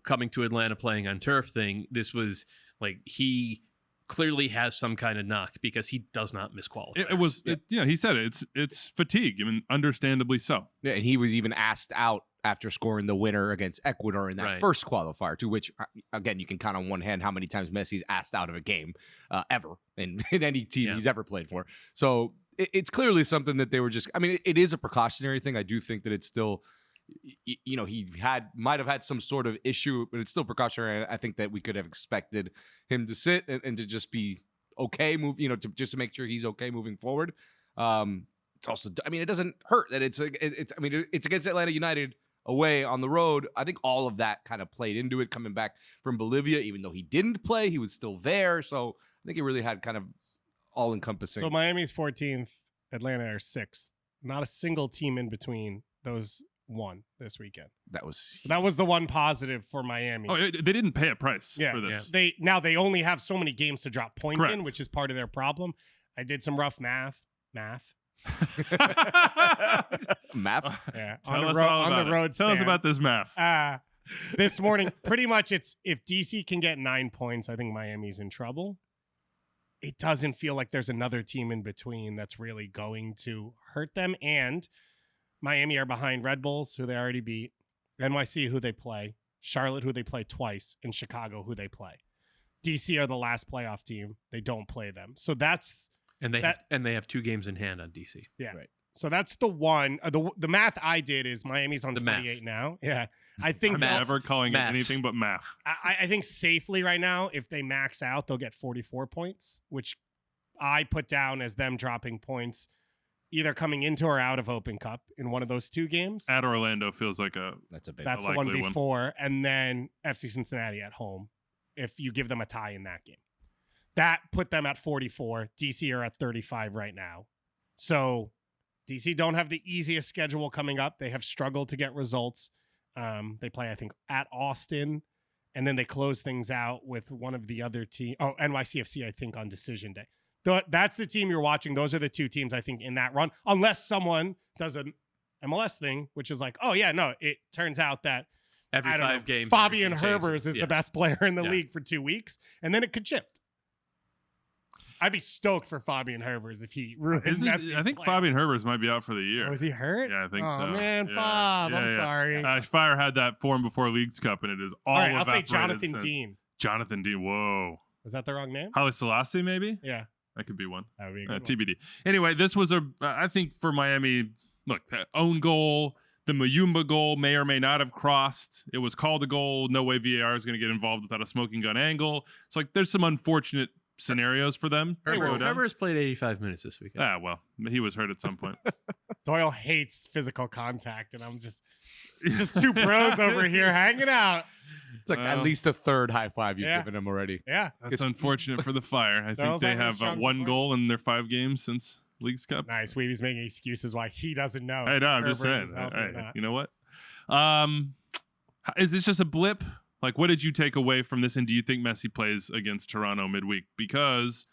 coming to Atlanta playing on turf thing. This was like he clearly has some kind of knock because he does not miss qualifiers. He said it. It's fatigue. I mean, understandably so. Yeah, and he was even asked out after scoring the winner against Ecuador in that first qualifier, to which, again, you can count on one hand how many times Messi's asked out of a game ever in any team he's ever played for. So it's clearly something that they were just, it is a precautionary thing. I do think that it's still, he might have had some sort of issue, but it's still precautionary. I think that we could have expected him to sit and to just be okay, just to make sure he's okay moving forward. It's also, I mean, it doesn't hurt that it's against Atlanta United away on the road. I think all of that kind of played into it. Coming back from Bolivia, even though he didn't play, he was still there. So I think it really had kind of all encompassing. So Miami's 14th, Atlanta are 6th. Not a single team in between those won this weekend. That was the one positive for Miami. Oh, they didn't pay a price for this. Yeah. They only have so many games to drop points Correct. in, which is part of their problem. I did some rough math. Map. Yeah. Tell us about this math. This morning, pretty much it's if DC can get 9 points, I think Miami's in trouble. It doesn't feel like there's another team in between that's really going to hurt them. And Miami are behind Red Bulls, who they already beat, NYC, who they play, Charlotte, who they play twice, and Chicago, who they play. DC are the last playoff team. They don't play them. So that's... And they have 2 games in hand on DC. Yeah. Right. So that's the one. The math I did is Miami's on 28 now. Yeah. I think I'm never calling it anything but math. I think safely right now, if they max out, they'll get 44 points, which I put down as them dropping points either coming into or out of Open Cup in one of those 2 games. At Orlando feels like that's a big. That's the one before. And then FC Cincinnati at home, if you give them a tie in that game. That put them at 44. DC are at 35 right now. So DC don't have the easiest schedule coming up. They have struggled to get results. They play, I think, at Austin, and then they close things out with one of the other team. Oh, NYCFC, I think, on decision day. That's the team you're watching. Those are the 2 teams, I think, in that run, unless someone does an MLS thing, which is like, oh, yeah, no, it turns out that Every 5 games, Fabian Herbers is the best player in the league for 2 weeks, and then it could shift. I'd be stoked for Fabian Herbers if he ruins Messi's I think plan. Fabian Herbers might be out for the year. Was he hurt? Yeah, I think so. Oh, man, Yeah. Fob. I'm sorry. Fire had that form before Leagues Cup, and it is all All right, I'll say evaporated Jonathan since. Dean. Jonathan Dean. Whoa. Was that the wrong name? Haile Selassie, maybe? Yeah. That could be one. That would be a good one. TBD. Anyway, this was I think for Miami, look, that own goal, the Mayumba goal may or may not have crossed. It was called a goal. No way VAR is going to get involved without a smoking gun angle. So, like, there's some unfortunate scenarios for them. Herbers played 85 minutes this weekend. Well, he was hurt at some point. Doyle hates physical contact, and I'm just 2 bros over here hanging out. It's like at least a third high five you've given him already. Yeah. That's unfortunate for the Fire. I think Doyle's they having a have strong 1 point. goal in their 5 games since Leagues Cup. Nice. Weeby's making excuses why he doesn't know. Hey, no, I'm just Herbers saying. is helping or not. You know what? Is this just a blip? Like, what did you take away from this? And do you think Messi plays against Toronto midweek? Because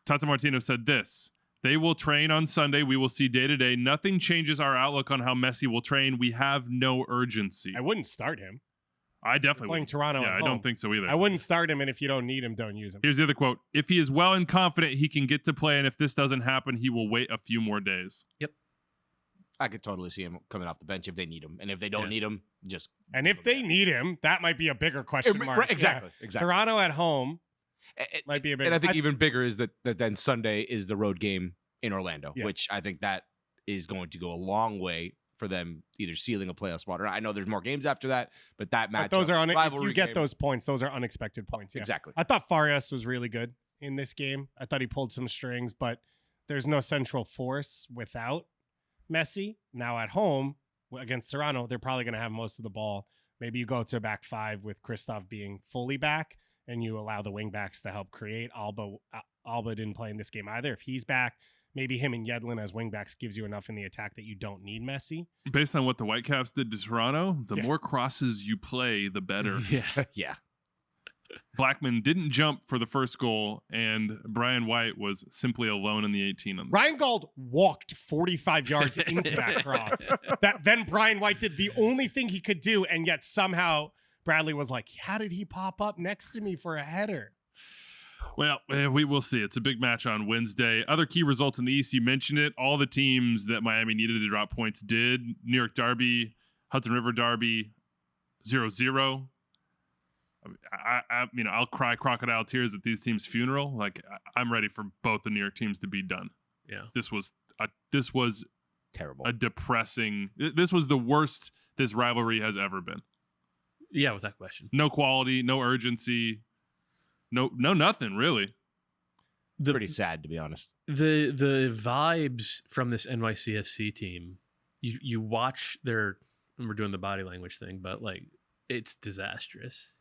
Tata Martino said this: they will train on Sunday. We will see day to day. Nothing changes our outlook on how Messi will train. We have no urgency. I wouldn't start him. I definitely Playing wouldn't. Toronto Yeah, at I home. don't think so either. I wouldn't start him, and if you don't need him, don't use him. Here's the other quote: if he is well and confident he can get to play, and if this doesn't happen, he will wait a few more days. I could totally see him coming off the bench if they need him, and if they don't need him, just. And if they need him, that might be a bigger question mark. Right, exactly. Yeah. Exactly. Toronto at home might be a big. And I think even bigger is that then Sunday is the road game in Orlando, Yeah. which I think that is going to go a long way for them either sealing a playoff spot or I know there's more games after that, but that match. But those are if rivalry you get game- those points, those are unexpected points. Yeah. Exactly. I thought Farias was really good in this game. I thought he pulled some strings, but there's no central force without Messi. Now at home against Toronto, they're probably going to have most of the ball. Maybe you go to back 5 with Kristoff being fully back, and you allow the wing backs to help create. Alba didn't play in this game either. If he's back, maybe him and Yedlin as wing backs gives you enough in the attack that you don't need Messi. Based on what the Whitecaps did to Toronto, the more crosses you play, the better. Yeah. Blackman didn't jump for the first goal, and Brian White was simply alone in the 18 on the Ryan Gauld walked 45 yards into that cross. Then Brian White did the only thing he could do, and yet somehow Bradley was like, how did he pop up next to me for a header? Well, we will see. It's a big match on Wednesday. Other key results in the East, you mentioned it. All the teams that Miami needed to drop points did. New York Derby, Hudson River Derby, 0-0. I'll cry crocodile tears at these teams' funeral. Like, I'm ready for both the New York teams to be done. Yeah. This was Terrible. a depressing. This was the worst this rivalry has ever been. Yeah, without question. No quality, no urgency, no nothing really. pretty sad, to be honest. The vibes from this NYCFC team, you watch their, and we're doing the body language thing, but like it's disastrous.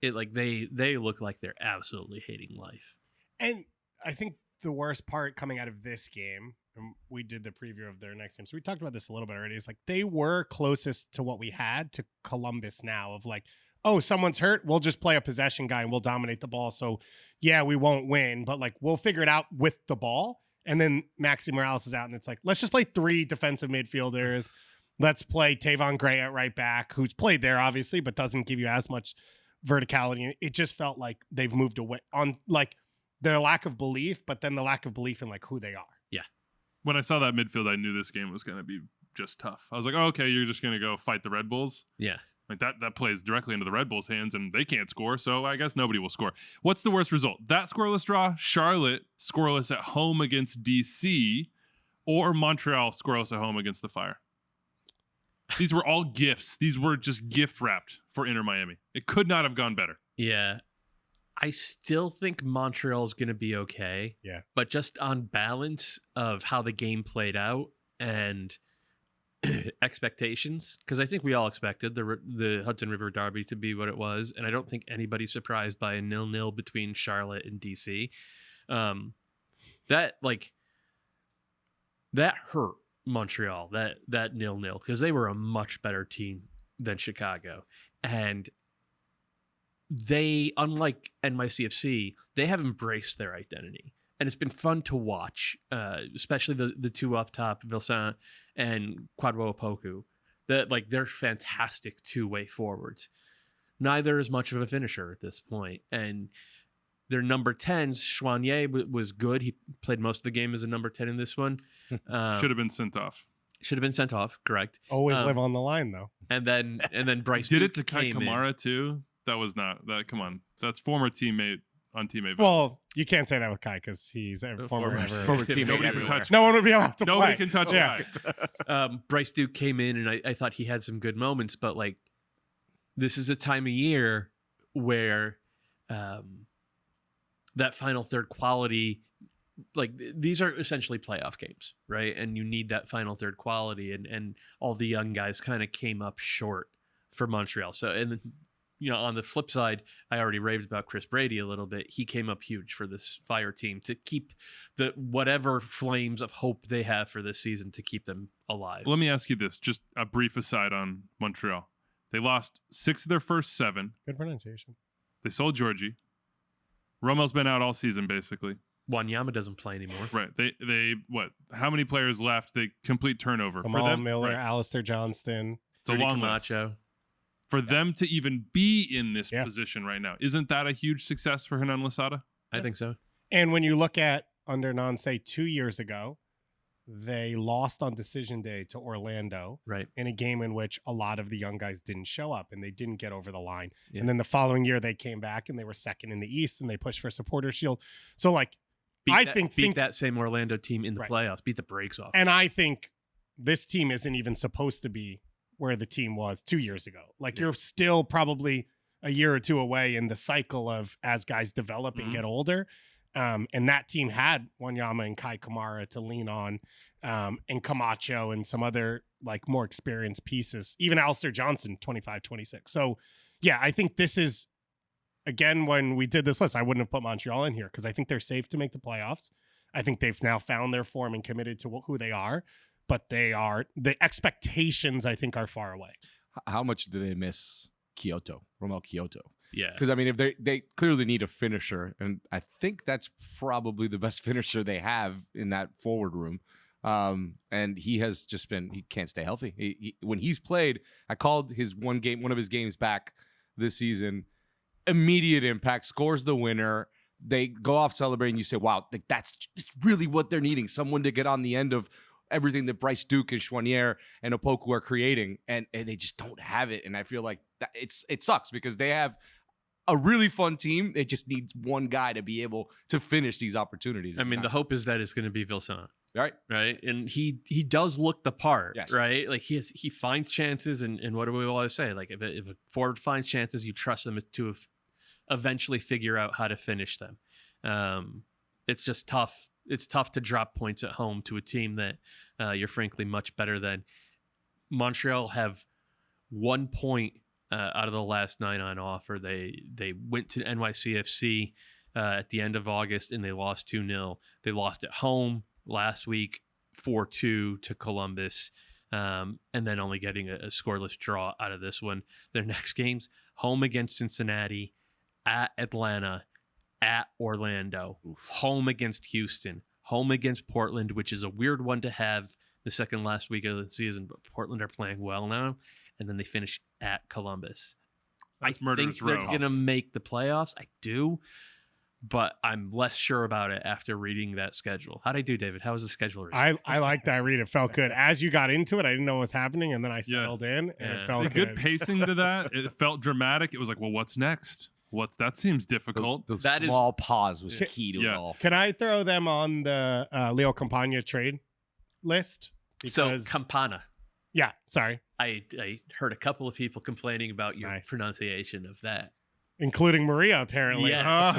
It like they look like they're absolutely hating life. And I think the worst part coming out of this game, and we did the preview of their next game, so we talked about this a little bit already, is like they were closest to what we had to Columbus now of like, oh, someone's hurt, we'll just play a possession guy and we'll dominate the ball. So yeah, we won't win, but like we'll figure it out with the ball. And then Maxi Morales is out and it's like, let's just play 3 defensive midfielders. Let's play Tavon Gray at right back, who's played there obviously, but doesn't give you as much verticality. It just felt like they've moved away on like their lack of belief, but then the lack of belief in like who they are. Yeah. When I saw that midfield, I knew this game was going to be just tough. I was like, oh, okay, you're just going to go fight the Red Bulls. Yeah. Like that plays directly into the Red Bulls' hands, and they can't score, so I guess nobody will score. What's the worst result? That scoreless draw, Charlotte scoreless at home against DC, or Montreal scoreless at home against the Fire? These were all gifts. These were just gift wrapped for Inter Miami. It could not have gone better. Yeah. I still think Montreal's going to be okay. Yeah. But just on balance of how the game played out and expectations, because I think we all expected the Hudson River Derby to be what it was, and I don't think anybody's surprised by a 0-0 between Charlotte and DC. That hurt Montreal, that 0-0, because they were a much better team than Chicago, and they, unlike NYCFC, they have embraced their identity. And it's been fun to watch, especially the 2 up top, Vilsaint and Kwadwo Opoku. That like they're fantastic 2-way forwards. Neither is much of a finisher at this point. And their number 10s, Chouanier was good. He played most of the game as a number 10 in this one. Should have been sent off. Should have been sent off, correct. Always live on the line though. And then Bryce did Duke it to Kai came Kamara too. That was not that. Come on, that's former teammate on teammate. Well, you can't say that with Kai because he's a former teammate. Nobody can touch. No one would be allowed to Nobody play. can touch Kai. Bryce Duke came in, and I thought he had some good moments, but like this is a time of year where that final third quality, like these are essentially playoff games, right? And you need that final third quality, and all the young guys kind of came up short for Montreal. So, and you know, on the flip side, I already raved about Chris Brady a little bit. He came up huge for this Fire team to keep the whatever flames of hope they have for this season to keep them alive. Let me ask you this, just a brief aside on Montreal. They lost 6 of their first 7. Good pronunciation. They sold Georgie. Romel's been out all season, basically. Wanyama doesn't play anymore. Right. They what? How many players left? They complete turnover. Kamal for them, Miller, right. Alistair Johnston. It's a long list. Camacho. For them to even be in this Yeah. position right now, isn't that a huge success for Hernan Losada? I think so. And when you look at under Nancy 2 years ago, they lost on decision day to Orlando Right. in a game in which a lot of the young guys didn't show up and they didn't get over the line. Yeah. And then the following year they came back and they were second in the East and they pushed for Supporter Shield. So like, Beat that same Orlando team in the Right. playoffs. Beat the brakes off. and I think this team isn't even supposed to be where the team was 2 years ago. Like Yeah. you're still probably a year or two away in the cycle of as guys develop and Mhm. get older. And that team had Wanyama and Kai Kamara to lean on, and Camacho and some other like more experienced pieces, even Alistair Johnson, 25, 26. So yeah, I think this is, again, when we did this list, I wouldn't have put Montreal in here because I think they're safe to make the playoffs. I think they've now found their form and committed to who they are, but the expectations I think are far away. How much do they miss Kyoto, Romel Kyoto? Yeah. Because I mean, if they clearly need a finisher, and I think that's probably the best finisher they have in that forward room. And he has just been, he can't stay healthy. When he's played, I called one of his games back this season. Immediate impact, scores the winner. They go off celebrating. You say, wow, like that's just really what they're needing. Someone to get on the end of everything that Bryce Duke and Chouanier and Opoku are creating, and they just don't have it. And I feel like it sucks because they have a really fun team. It just needs one guy to be able to finish these opportunities. I mean, the hope is that it's going to be Vilsaint. Right. Right. And he does look the part. Yes. Right. Like he finds chances. And what do we always say? Like if a forward finds chances, you trust them to eventually figure out how to finish them. it's just tough. It's tough to drop points at home to a team that you're frankly much better than. Montreal have 1 point out of the last 9 on offer. They went to NYCFC at the end of August and they lost 2-0. They lost at home last week 4-2 to Columbus, and then only getting a scoreless draw out of this one. Their next games, home against Cincinnati, at Atlanta, at Orlando, home against Houston, home against Portland, which is a weird one to have the second last week of the season, but Portland are playing well now, and then they finish at Columbus. That's I murderous think they're row. going to make the playoffs. I do, but I'm less sure about it after reading that schedule. How'd I do, David? How was the schedule read? I like that read. It felt good. As you got into it, I didn't know what was happening, and then I settled in, and Yeah. it felt A good pacing to that. It felt dramatic. It was like, well, what's next? That seems difficult. The That is- small pause was key to Yeah. it all. Can I throw them on the Leo Campagna trade list? So Because Campana. yeah, sorry, I heard a couple of people complaining about your Nice. pronunciation of that. including Maria apparently. Yes.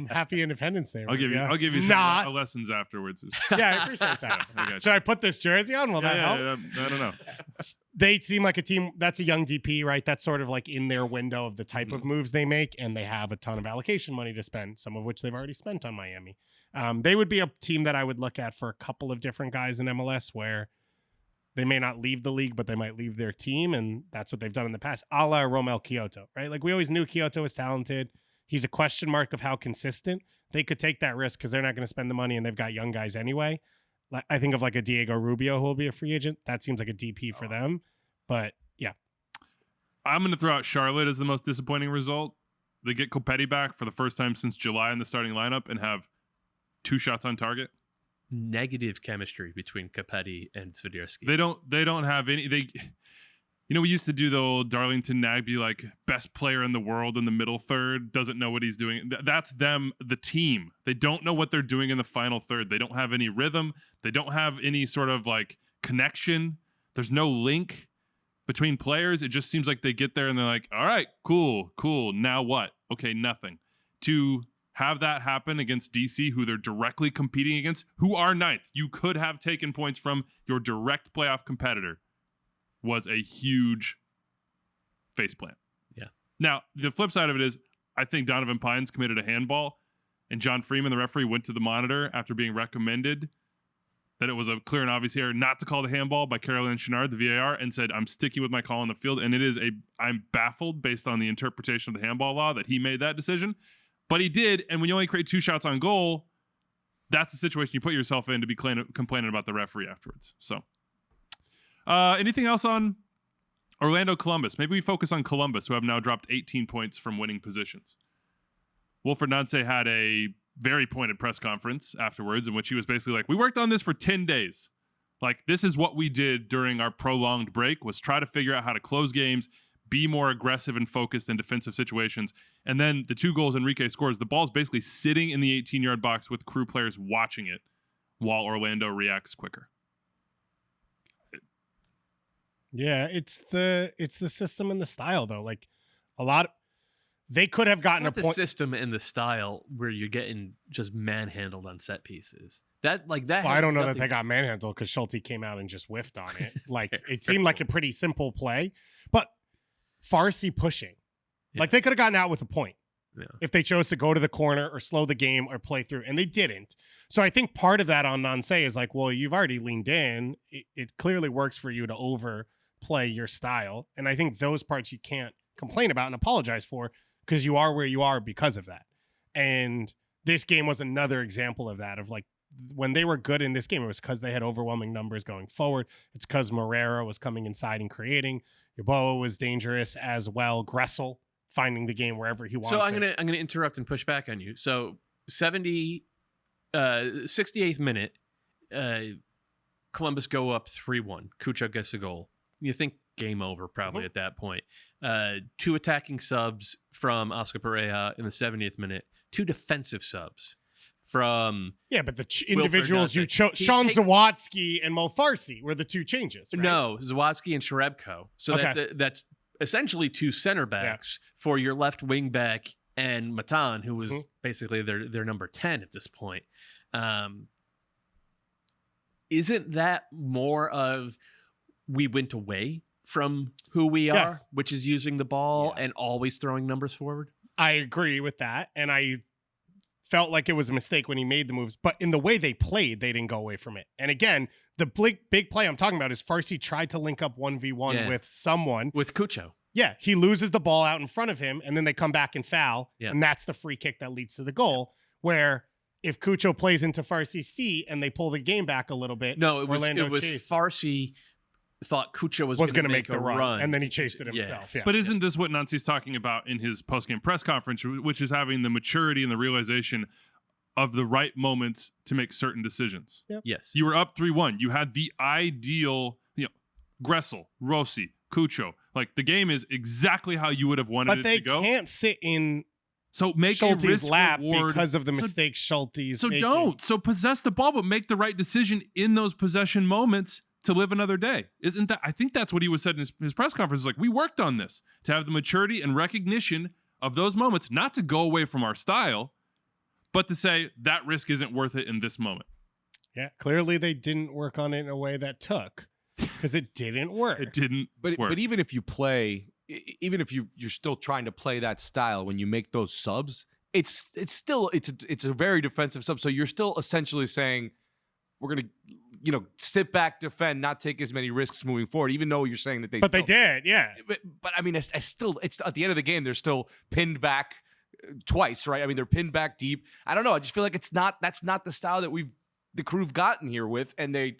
Happy Independence Day. I'll give you. Maria. I'll give you some Not. lessons afterwards. Yeah, I appreciate that. I got you. Should I put this jersey on? Will that help? I don't know. They seem like a team that's a young DP, right? That's sort of like in their window of the type of moves they make, and they have a ton of allocation money to spend, some of which they've already spent on Miami. They would be a team that I would look at for a couple of different guys in MLS where they may not leave the league, but they might leave their team, and that's what they've done in the past, a la Romel Kyoto, right? Like we always knew Kyoto was talented. He's a question mark of how consistent. They could take that risk because they're not going to spend the money, and they've got young guys anyway. I think of like a Diego Rubio who will be a free agent. That seems like a DP for them. But yeah, I'm going to throw out Charlotte as the most disappointing result. They get Copetti back for the first time since July in the starting lineup and have 2 shots on target. Negative chemistry between Capetti and Swiderski. They don't have any. We used to do the old Darlington Nagbe, like best player in the world in the middle third, doesn't know what he's doing. That's them, the team. They don't know what they're doing in the final third. They don't have any rhythm. They don't have any sort of like connection. There's no link between players. It just seems like they get there and they're like, all right, cool. Now what? Okay, nothing. To have that happen against DC, who they're directly competing against, who are ninth. You could have taken points from your direct playoff competitor, was a huge faceplant. Yeah. Now, the flip side of it is, I think Donovan Pines committed a handball, and John Freeman, the referee, went to the monitor after being recommended that it was a clear and obvious error not to call the handball by Caroline Chenard, the VAR, and said, I'm sticking with my call on the field. And I'm baffled based on the interpretation of the handball law that he made that decision. But he did, and when you only create 2 shots on goal, that's the situation you put yourself in to be complaining about the referee afterwards. So, anything else on Orlando Columbus? Maybe we focus on Columbus, who have now dropped 18 points from winning positions. Wilfred Nancy had a very pointed press conference afterwards in which he was basically like, we worked on this for 10 days. Like, this is what we did during our prolonged break, was try to figure out how to close games, be more aggressive and focused in defensive situations. And then the 2 goals Enrique scores, the ball's basically sitting in the 18-yard box with crew players watching it while Orlando reacts quicker. yeah, it's the system and the style though. Like they could have gotten a Not the point. system and the style where you're getting just manhandled on set pieces. That. Well, has I don't know that nothing- they got manhandled because Schulte came out and just whiffed on it. Like it seemed like a pretty simple play, but Farsi pushing. Yeah. Like they could have gotten out with a point Yeah. if they chose to go to the corner or slow the game or play through, and they didn't. So I think part of that on Nancy is like, well, you've already leaned in. It clearly works for you to overplay your style, and I think those parts you can't complain about and apologize for because you are where you are because of that. And this game was another example of that, of like when they were good in this game, it was because they had overwhelming numbers going forward. It's because Morera was coming inside and creating. Yeboah was dangerous as well. Gressel finding the game wherever he wants. So I'm gonna interrupt and push back on you. So 68th minute, Columbus go up 3-1. Kucho gets a goal. You think game over probably at that point. 2 attacking subs from Oscar Pereira in the 70th minute. 2 defensive subs from Yeah, but the individuals you chose, He Sean takes- Zawatsky and Mo Farsi were the 2 changes. Right? No, Zawatsky and Sherebko. So Okay. that's essentially 2 center backs for your left wing back and Matan, who was basically their number 10 at this point. Isn't that more of we went away from who we are, Yes. which is using the ball and always throwing numbers forward? I agree with that. And I felt like it was a mistake when he made the moves. But in the way they played, they didn't go away from it. And again, the big play I'm talking about is Farsi tried to link up 1v1 with someone. With Cucho. Yeah, he loses the ball out in front of him, and then they come back and foul. Yeah. And that's the free kick that leads to the goal, where if Cucho plays into Farsi's feet and they pull the game back a little bit, No, it was Orlando Farsi thought Cucho was going to make make the a run, and then he chased it Yeah. himself. Yeah. But isn't this what Nancy's talking about in his post-game press conference, which is having the maturity and the realization of the right moments to make certain decisions? Yes. You were up 3-1. You had the ideal, Gressel, Rossi, Cucho. Like, the game is exactly how you would have wanted But it they to go. can't sit in So make Schulte's a risk lap reward. because of the So- mistakes Schulte's So making. don't. So possess the ball, but make the right decision in those possession moments to live another day. Isn't that? I think that's what he was said in his press conference. Like, we worked on this to have the maturity and recognition of those moments, not to go away from our style, but to say that risk isn't worth it in this moment. Yeah, clearly they didn't work on it in a way that took, because it didn't work. It didn't But work. but even if you play, even if you're still trying to play that style when you make those subs, it's still it's a very defensive sub. So you're still essentially saying we're gonna sit back, defend, not take as many risks moving forward. Even though you're saying that they But they did, yeah. But I mean, it's still at the end of the game they're still pinned back twice, right? I mean, they're pinned back deep. I don't know. I just feel like that's not the style that the crew've gotten here with, and they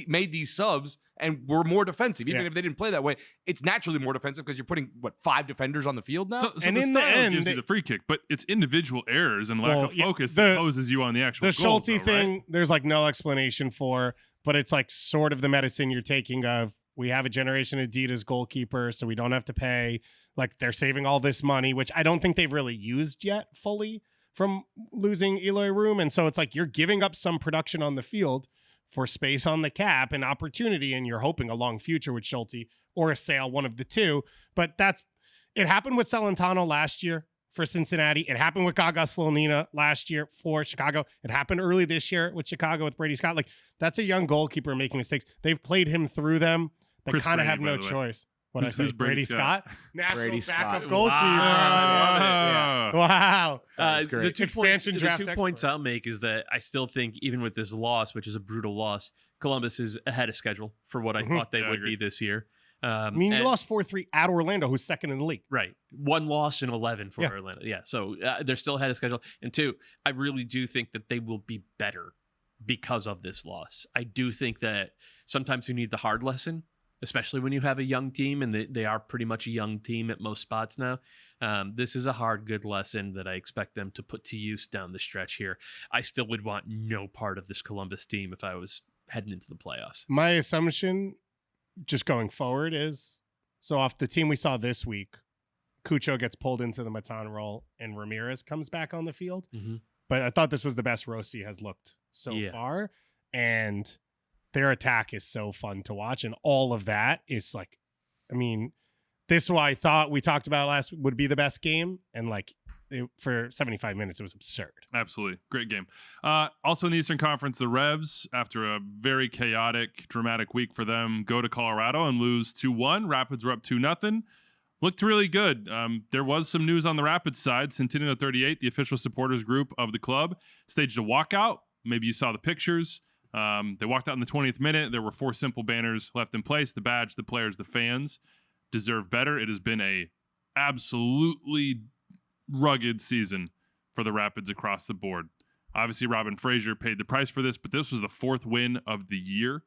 made these subs and were more defensive. Even if they didn't play that way, it's naturally more defensive because you're putting 5 defenders on the field now. So And the in the style end, gives you the free kick, but it's individual errors and lack Well, of yeah, focus the- that poses you on the actual The goals, Schulte though, thing, right? there's like no explanation for, but it's like sort of the medicine you're taking of, we have a Generation Adidas goalkeeper, so we don't have to pay. Like, they're saving all this money, which I don't think they've really used yet fully from losing Eloy Room. And so it's like you're giving up some production on the field for space on the cap and opportunity, and you're hoping a long future with Schulte or a sale, one of the two. But it happened with Celentano last year for Cincinnati. It happened with Gaga Slonina last year for Chicago. It happened early this year with Chicago with Brady Scott. Like, that's a young goalkeeper making mistakes. They've played him through them. They Chris kind of Brady, have by no the way. choice. What I Who's say, Brady Scott? National Brady backup Scott. goalkeeper. Wow. Wow. That's great. The two Expansion points, draft the 2 expert. points I'll make is that I still think, even with this loss, which is a brutal loss, Columbus is ahead of schedule for what I thought they Yeah, I would agree. be this year. I mean, you and- lost 4-3 at Orlando, who's second in the league. Right. 1 loss in 11 for Yeah. Orlando. Yeah. So they're still ahead of schedule. And 2, I really do think that they will be better because of this loss. I do think that sometimes you need the hard lesson, especially when you have a young team, and they are pretty much a young team at most spots now. This is a hard, good lesson that I expect them to put to use down the stretch here. I still would want no part of this Columbus team if I was heading into the playoffs. My assumption, just going forward, is so off the team we saw this week, Cucho gets pulled into the Matan role and Ramirez comes back on the field. Mhm. But I thought this was the best Rossi has looked so Yeah. far. And their attack is so fun to watch. And all of that is like, I mean, this is why I thought we talked about last would be the best game. And like for 75 minutes, it was absurd. Absolutely. Great game. Also in the Eastern Conference, the Revs, after a very chaotic, dramatic week for them, go to Colorado and lose 2-1. Rapids were up 2-0. Looked really good. There was some news on the Rapids side. Centennial 38, the official supporters group of the club, staged a walkout. Maybe you saw the pictures. They walked out in the 20th minute. There were 4 simple banners left in place. The badge, the players, the fans deserve better. It has been a absolutely rugged season for the Rapids across the board. Obviously, Robin Frazier paid the price for this, but this was the 4th win of the year.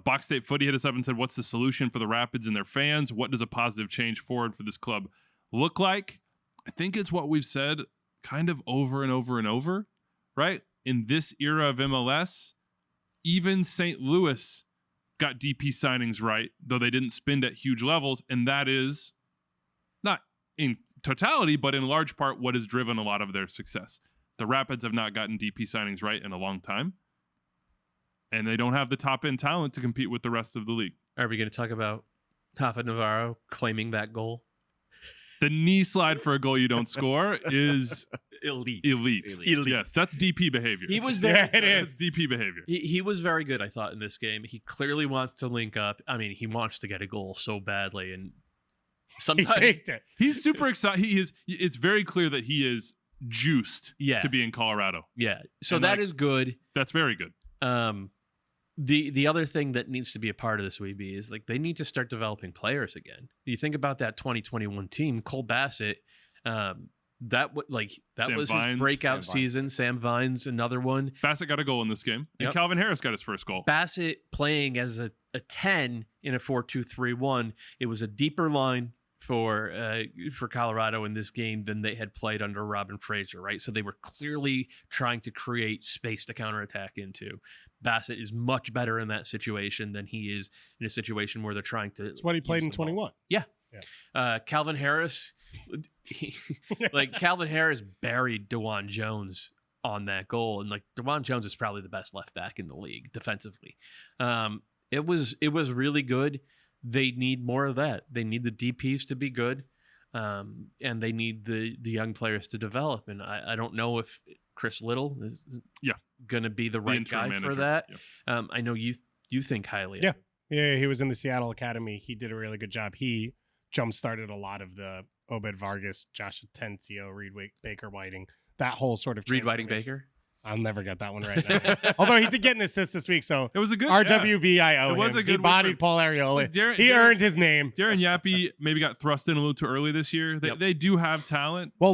Box State Footy hit us up and said, what's the solution for the Rapids and their fans? What does a positive change forward for this club look like? I think it's what we've said kind of over and over and over, right? In this era of MLS, even St. Louis got DP signings right, though they didn't spend at huge levels, and that is not in totality, but in large part what has driven a lot of their success. The Rapids have not gotten DP signings right in a long time, and they don't have the top-end talent to compete with the rest of the league. Are we going to talk about Tafa Navarro claiming that goal? The knee slide for a goal you don't score is Elite. elite. Yes, that's DP behavior. He was very it is. That's DP behavior. He was very good, I thought, in this game. He clearly wants to link up. I mean, he wants to get a goal so badly, and He sometimes faked it. He's super excited. He is. It's very clear that he is juiced to be in Colorado. yeah. So And, that like, is good. That's very good. The other thing that needs to be a part of this Wiebe is like they need to start developing players again. You think about that 2021 team, Cole Bassett, that Sam was Vines. his breakout Sam Vines. season. Sam Vines, another one. Bassett got a goal in this game, and Yep. Calvin Harris got his first goal. Bassett playing as a 10 in a 4-2-3-1. It was a deeper line for Colorado in this game than they had played under Robin Fraser, right? So they were clearly trying to create space to counterattack into. Bassett is much better in that situation than he is in a situation where they're trying to. That's what he played in use the ball. 21. Calvin Harris, Calvin Harris buried DeJuan Jones on that goal, and like DeJuan Jones is probably the best left back in the league defensively. It was really good. They need more of that. They need the DPs to be good, and they need the young players to develop. And I don't know if Chris Little is going to be the right interim guy manager. for that. Yeah. I know you think highly of Yeah. him. Yeah, he was in the Seattle Academy. He did a really good job. He jump-started a lot of the Obed Vargas, Josh Atencio, Reed Baker Whiting, that whole sort of Reed Whiting transformation. Baker. I'll never get that one right now. Although he did get an assist this week, so It was a good RWBIO. It was him. a good He week bodied for- Paul Arioli. Darren- He Darren- earned his name. Darren Yappy maybe got thrust in a little too early this year. They do have talent. Well,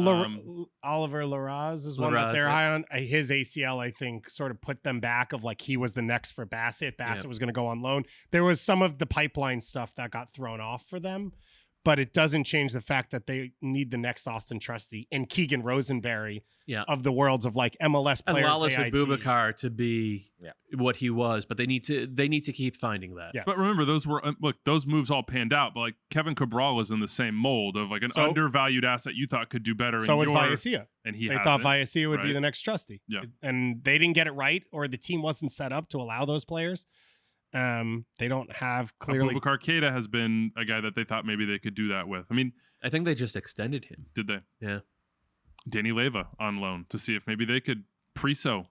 Oliver Larraz is one that Larraz, they're yeah. high on. His ACL, I think, sort of put them back of like he was the next for Bassett. Bassett was going to go on loan. There was some of the pipeline stuff that got thrown off for them, but it doesn't change the fact that they need the next Austin Trusty and Keegan Rosenberry of the worlds of like MLS And players. Wallace AIT. Abubakar to be what he was, but they need to keep finding that. Yeah. But remember, those moves all panned out. But like Kevin Cabral was in the same mold of like an undervalued asset you thought could do better. So was in your, Vallecilla. and he They hasn't. thought Vallecilla would be right? the next Trusty. Yeah. And they didn't get it right, or the team wasn't set up to allow those players. They don't have clearly. Abubakar Keita has been a guy that they thought maybe they could do that with. I mean, I think they just extended him. did they? Yeah. Danny Leyva on loan to see if maybe they could Priso.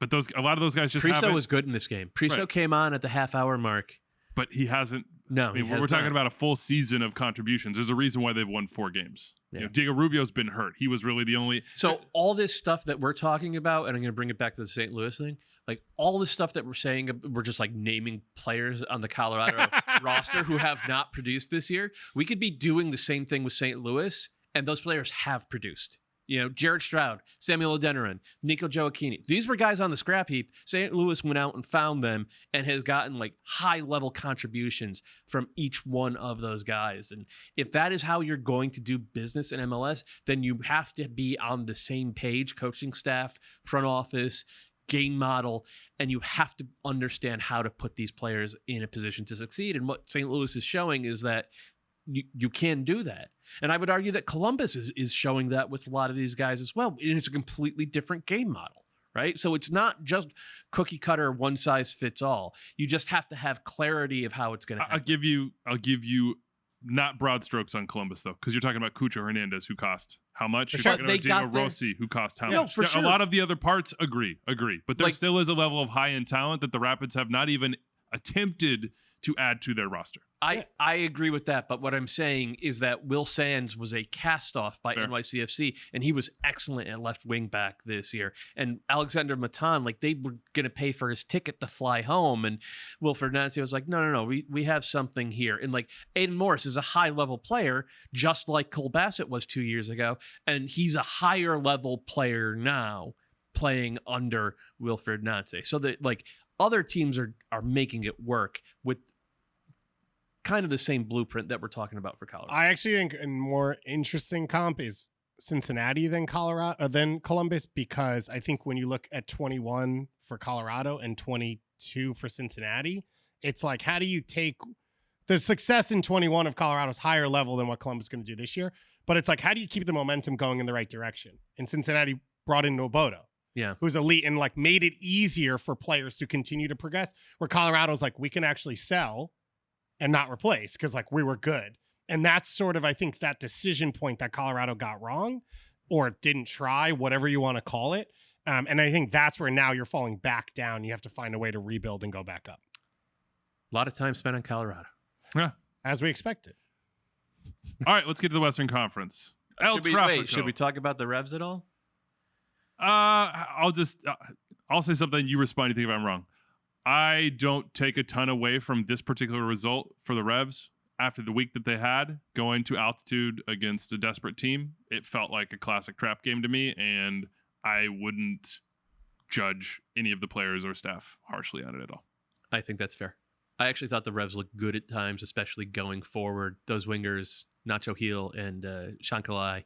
But a lot of those guys just Priso haven't. was good in this game. Priso Right. came on at the half-hour mark. But he hasn't. No, I mean, he has we're talking not. about a full season of contributions. There's a reason why they've won 4 games. Yeah. Diego Rubio's been hurt. He was really the only. So all this stuff that we're talking about, and I'm going to bring it back to the St. Louis thing, like all this stuff that we're saying, we're just like naming players on the Colorado roster who have not produced this year. We could be doing the same thing with St. Louis, and those players have produced. You know, Jared Stroud, Samuel Adeniran, Nico Gioacchini. These were guys on the scrap heap. St. Louis went out and found them and has gotten like high-level contributions from each one of those guys. And if that is how you're going to do business in MLS, then you have to be on the same page, coaching staff, front office, game model, and you have to understand how to put these players in a position to succeed. And what St. Louis is showing is that you can do that. And I would argue that Columbus is showing that with a lot of these guys as well. And it's a completely different game model, right? So it's not just cookie cutter, one size fits all. You just have to have clarity of how it's going to happen. I'll give you not broad strokes on Columbus though, because you're talking about Cucho Hernandez, who cost how much? You're Sure. talking They about Diego got their- Rossi, who cost how No, much? for Yeah, sure. A lot of the other parts agree, but there Like- still is a level of high-end talent that the Rapids have not even attempted to add to their roster. I agree with that, but what I'm saying is that Will Sands was a cast-off by Fair. NYCFC, and he was excellent at left wing back this year. And Alexander Matan, like they were going to pay for his ticket to fly home, and Wilfred Nancy was like, no, we have something here. And like Aiden Morris is a high-level player, just like Cole Bassett was 2 years ago, and he's a higher-level player now, playing under Wilfred Nancy. So that like other teams are making it work with kind of the same blueprint that we're talking about for Colorado. I actually think a more interesting comp is Cincinnati than Columbus, because I think when you look at 21 for Colorado and 22 for Cincinnati, it's like, how do you take the success in 21 of Colorado's higher level than what Columbus is going to do this year? But it's like, how do you keep the momentum going in the right direction? And Cincinnati brought in Noboto, who's elite, and like made it easier for players to continue to progress, where Colorado's like, we can actually sell and not replace because like we were good. And that's sort of, I think, that decision point that Colorado got wrong or didn't try, whatever you want to call it. And I think that's where now you're falling back down. You have to find a way to rebuild and go back up. A lot of time spent on Colorado. Yeah. As we expected. All right, let's get to the Western Conference. Should we talk about the Revs at all? I'll say something. You respond. You think if I'm wrong. I don't take a ton away from this particular result for the Revs. After the week that they had going to altitude against a desperate team, it felt like a classic trap game to me, and I wouldn't judge any of the players or staff harshly on it at all. I think that's fair. I actually thought the Revs looked good at times, especially going forward. Those wingers, Nacho Heel and Shankalai,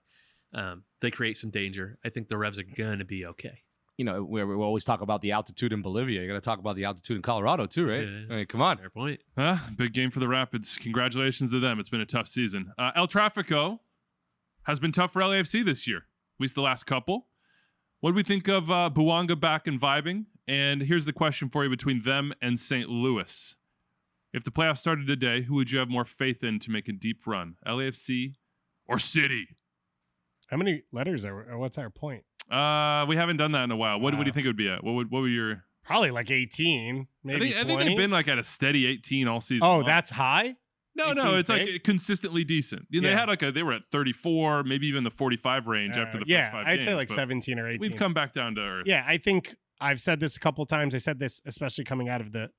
they create some danger. I think the Revs are going to be okay. You know, we always talk about the altitude in Bolivia. You got to talk about the altitude in Colorado too, right? Yeah. I mean, come on. Fair point. Big game for the Rapids. Congratulations to them. It's been a tough season. El Trafico has been tough for LAFC this year, at least the last couple. What do we think of Bouanga back and vibing? And here's the question for you between them and St. Louis. If the playoffs started today, who would you have more faith in to make a deep run? LAFC or City? How many letters are, what's our point? We haven't done that in a while. What do you think it would be at? What would your... Probably like 18, maybe 20. I think they've been like at a steady 18 all season. Oh, long. that's high? No, 18's it's big? like consistently decent. They had they were at 34, maybe even the 45 range after the first 5 I'd games. say like but 17 or 18. We've come back down to earth. Yeah, I think I've said this a couple times. I said this especially coming out of the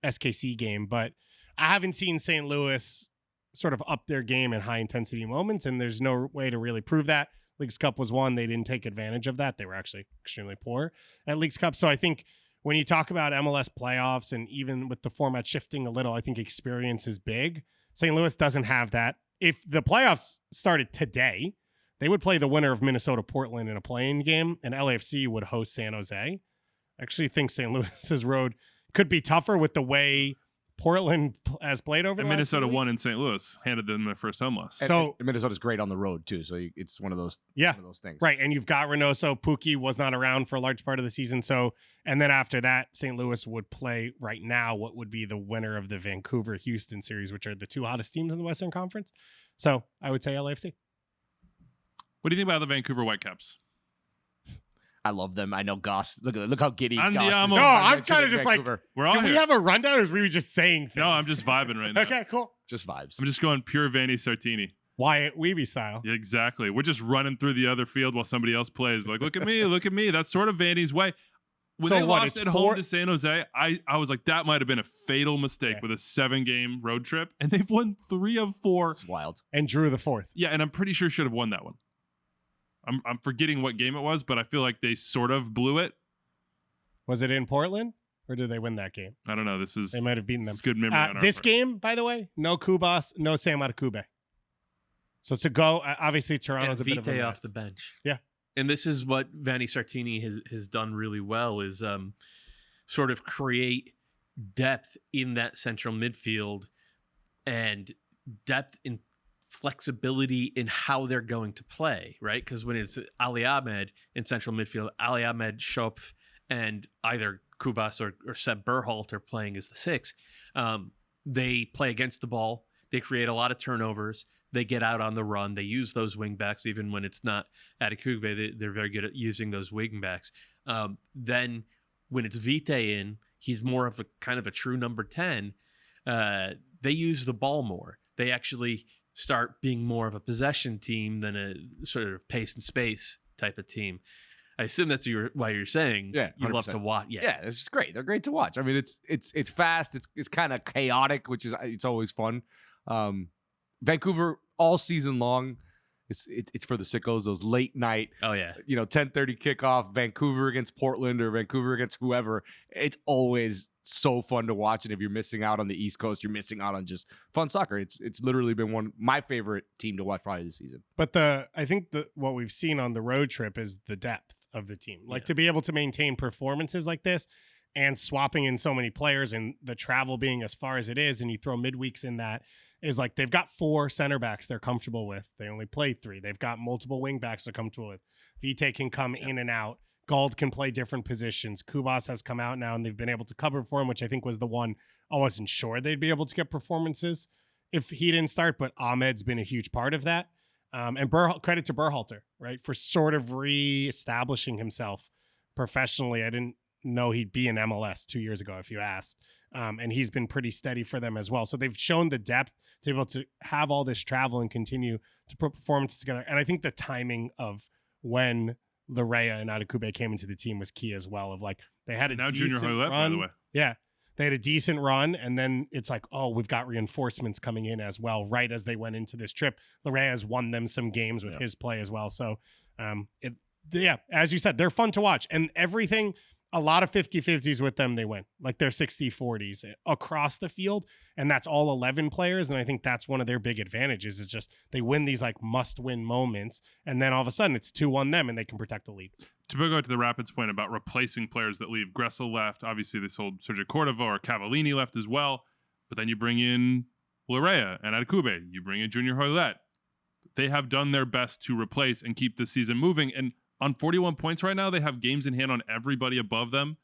SKC game, but I haven't seen St. Louis sort of up their game in high intensity moments, and there's no way to really prove that. Leagues Cup was one. They didn't take advantage of that. They were actually extremely poor at Leagues Cup. So I think when you talk about MLS playoffs and even with the format shifting a little, I think experience is big. St. Louis doesn't have that. If the playoffs started today, they would play the winner of Minnesota-Portland in a play-in game, and LAFC would host San Jose. I actually think St. Louis's road could be tougher with the way Portland has played over and the last Minnesota 2 won weeks. in St. Louis, handed them their first home loss. So And Minnesota's great on the road too, so it's one of those things. Right, and you've got Reynoso. Pookie was not around for a large part of the season. So, and then after that, St. Louis would play right now what would be the winner of the Vancouver-Houston series, which are the two hottest teams in the Western Conference. So I would say LAFC. What do you think about the Vancouver Whitecaps? I love them. I know Goss. Look how giddy Goss is. Andiamo. No, I'm kind of just like, We're all can here. we have a rundown or is we just saying things? No, I'm just vibing right now. Okay, cool. just vibes. I'm just going pure Vanny Sartini. Wyatt Wiebe style. Yeah, exactly. We're just running through the other field while somebody else plays. We're like, look at me, look at me. That's sort of Vanny's way. When So they what, lost it's at four- home to San Jose, I was like, that might have been a fatal mistake with a 7-game road trip. And they've won 3 of 4. It's wild. And drew the fourth. Yeah, and I'm pretty sure should have won that one. I'm forgetting what game it was, but I feel like they sort of blew it. Was it in Portland or did they win that game? I don't know. This is They might have beaten them. good memory on our This part. game, by the way, no Kubas, no Sam Adekugbe. So to go, obviously Toronto's And a bit of a Vite mess. off the bench. Yeah. And this is what Vanny Sartini has done really well is sort of create depth in that central midfield and depth in flexibility in how they're going to play, right? Because when it's Ali Ahmed in central midfield, Ali Ahmed, Schopf, and either Kubas or Seb Berholt are playing as the 6. They play against the ball. They create a lot of turnovers. They get out on the run. They use those wing backs, even when it's not Adekugbe. They're very good at using those wing backs. Then when it's Vite in, he's more of a kind of a true number 10. They use the ball more. They actually start being more of a possession team than a sort of pace and space type of team. I assume that's why you're saying you love 100%. to watch. Yeah, it's just great. They're great to watch. I mean, it's fast. It's kind of chaotic, which is it's always fun. Vancouver all season long. It's for the sickos. Those late night, Oh, yeah. 10:30 kickoff. Vancouver against Portland or Vancouver against whoever. It's always so fun to watch. And if you're missing out on the East Coast, you're missing out on just fun soccer. It's literally been my favorite team to watch probably this season. But I think what we've seen on the road trip is the depth of the team. Like to be able to maintain performances like this and swapping in so many players and the travel being as far as it is, and you throw midweeks in that, is like they've got 4 center backs they're comfortable with. They only play 3. They've got multiple wing backs they're comfortable with. Vite can come in and out. Gald can play different positions. Kubas has come out now and they've been able to cover for him, which I think was the one I wasn't sure they'd be able to get performances if he didn't start, but Ahmed's been a huge part of that. And credit to Berhalter, right, for sort of reestablishing himself professionally. I didn't know he'd be in MLS 2 years ago, if you asked. And he's been pretty steady for them as well. So they've shown the depth to be able to have all this travel and continue to put performances together. And I think the timing of when Larrea and Adekugbe came into the team was key as well. Of like, they had a Now decent Junior Hoylett, run. by the way. Yeah. They had a decent run, and then it's like, oh, we've got reinforcements coming in as well, right as they went into this trip. Larrea has won them some games with his play as well. So, as you said, they're fun to watch. And everything, a lot of 50-50s with them, they win. Like they're 60-40s across the field, and that's all 11 players. And I think that's one of their big advantages is just they win these like must-win moments, and then all of a sudden it's 2-1 them, and they can protect the lead. To go to the Rapids point about replacing players that leave, Gressel left. Obviously, they sold Sergio Cordova, or Cavallini left as well. But then you bring in Larrea and Adekugbe. You bring in Junior Hoylett. They have done their best to replace and keep the season moving. And on 41 points right now, they have games in hand on everybody above them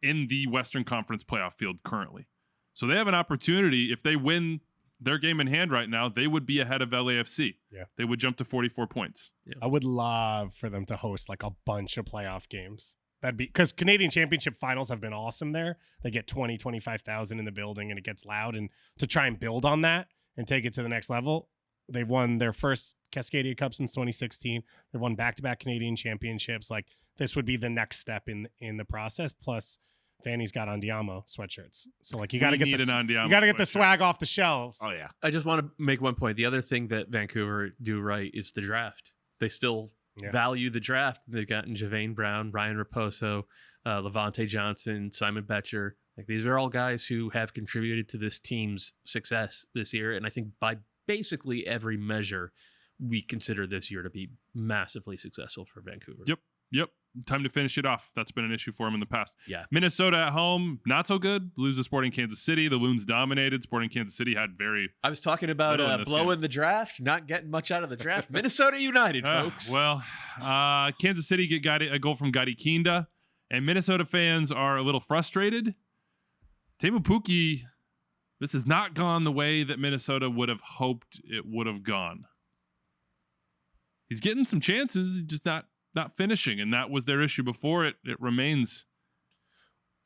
in the Western Conference playoff field currently. So they have an opportunity. If they win their game in hand right now, they would be ahead of LAFC. Yeah. They would jump to 44 points. Yeah. I would love for them to host like a bunch of playoff games. That'd be because Canadian Championship finals have been awesome there. They get 20, 25,000 in the building and it gets loud. And to try and build on that and take it to the next level, they won their first Cascadia Cup since 2016. They've won back-to-back Canadian Championships. Like this would be the next step in the process. Plus, Fanny's got Andiamo sweatshirts, so like you got to get the swag off the shelves. Oh yeah. I just want to make one point. The other thing that Vancouver do right is the draft. They still value the draft. They've gotten Javane Brown, Ryan Raposo, Levante Johnson, Simon Betcher. Like these are all guys who have contributed to this team's success this year, and I think by basically every measure, we consider this year to be massively successful for Vancouver. Yep. Time to finish it off. That's been an issue for him in the past. Yeah. Minnesota at home, not so good. Lose to Sporting Kansas City. The Loons dominated. Sporting Kansas City had very... I was talking about blowing the draft, not getting much out of the draft. Minnesota United, folks. Kansas City get a goal from Gadi Kinda, and Minnesota fans are a little frustrated. Teemu Pukki, this has not gone the way that Minnesota would have hoped it would have gone. He's getting some chances, just not finishing, and that was their issue before. It remains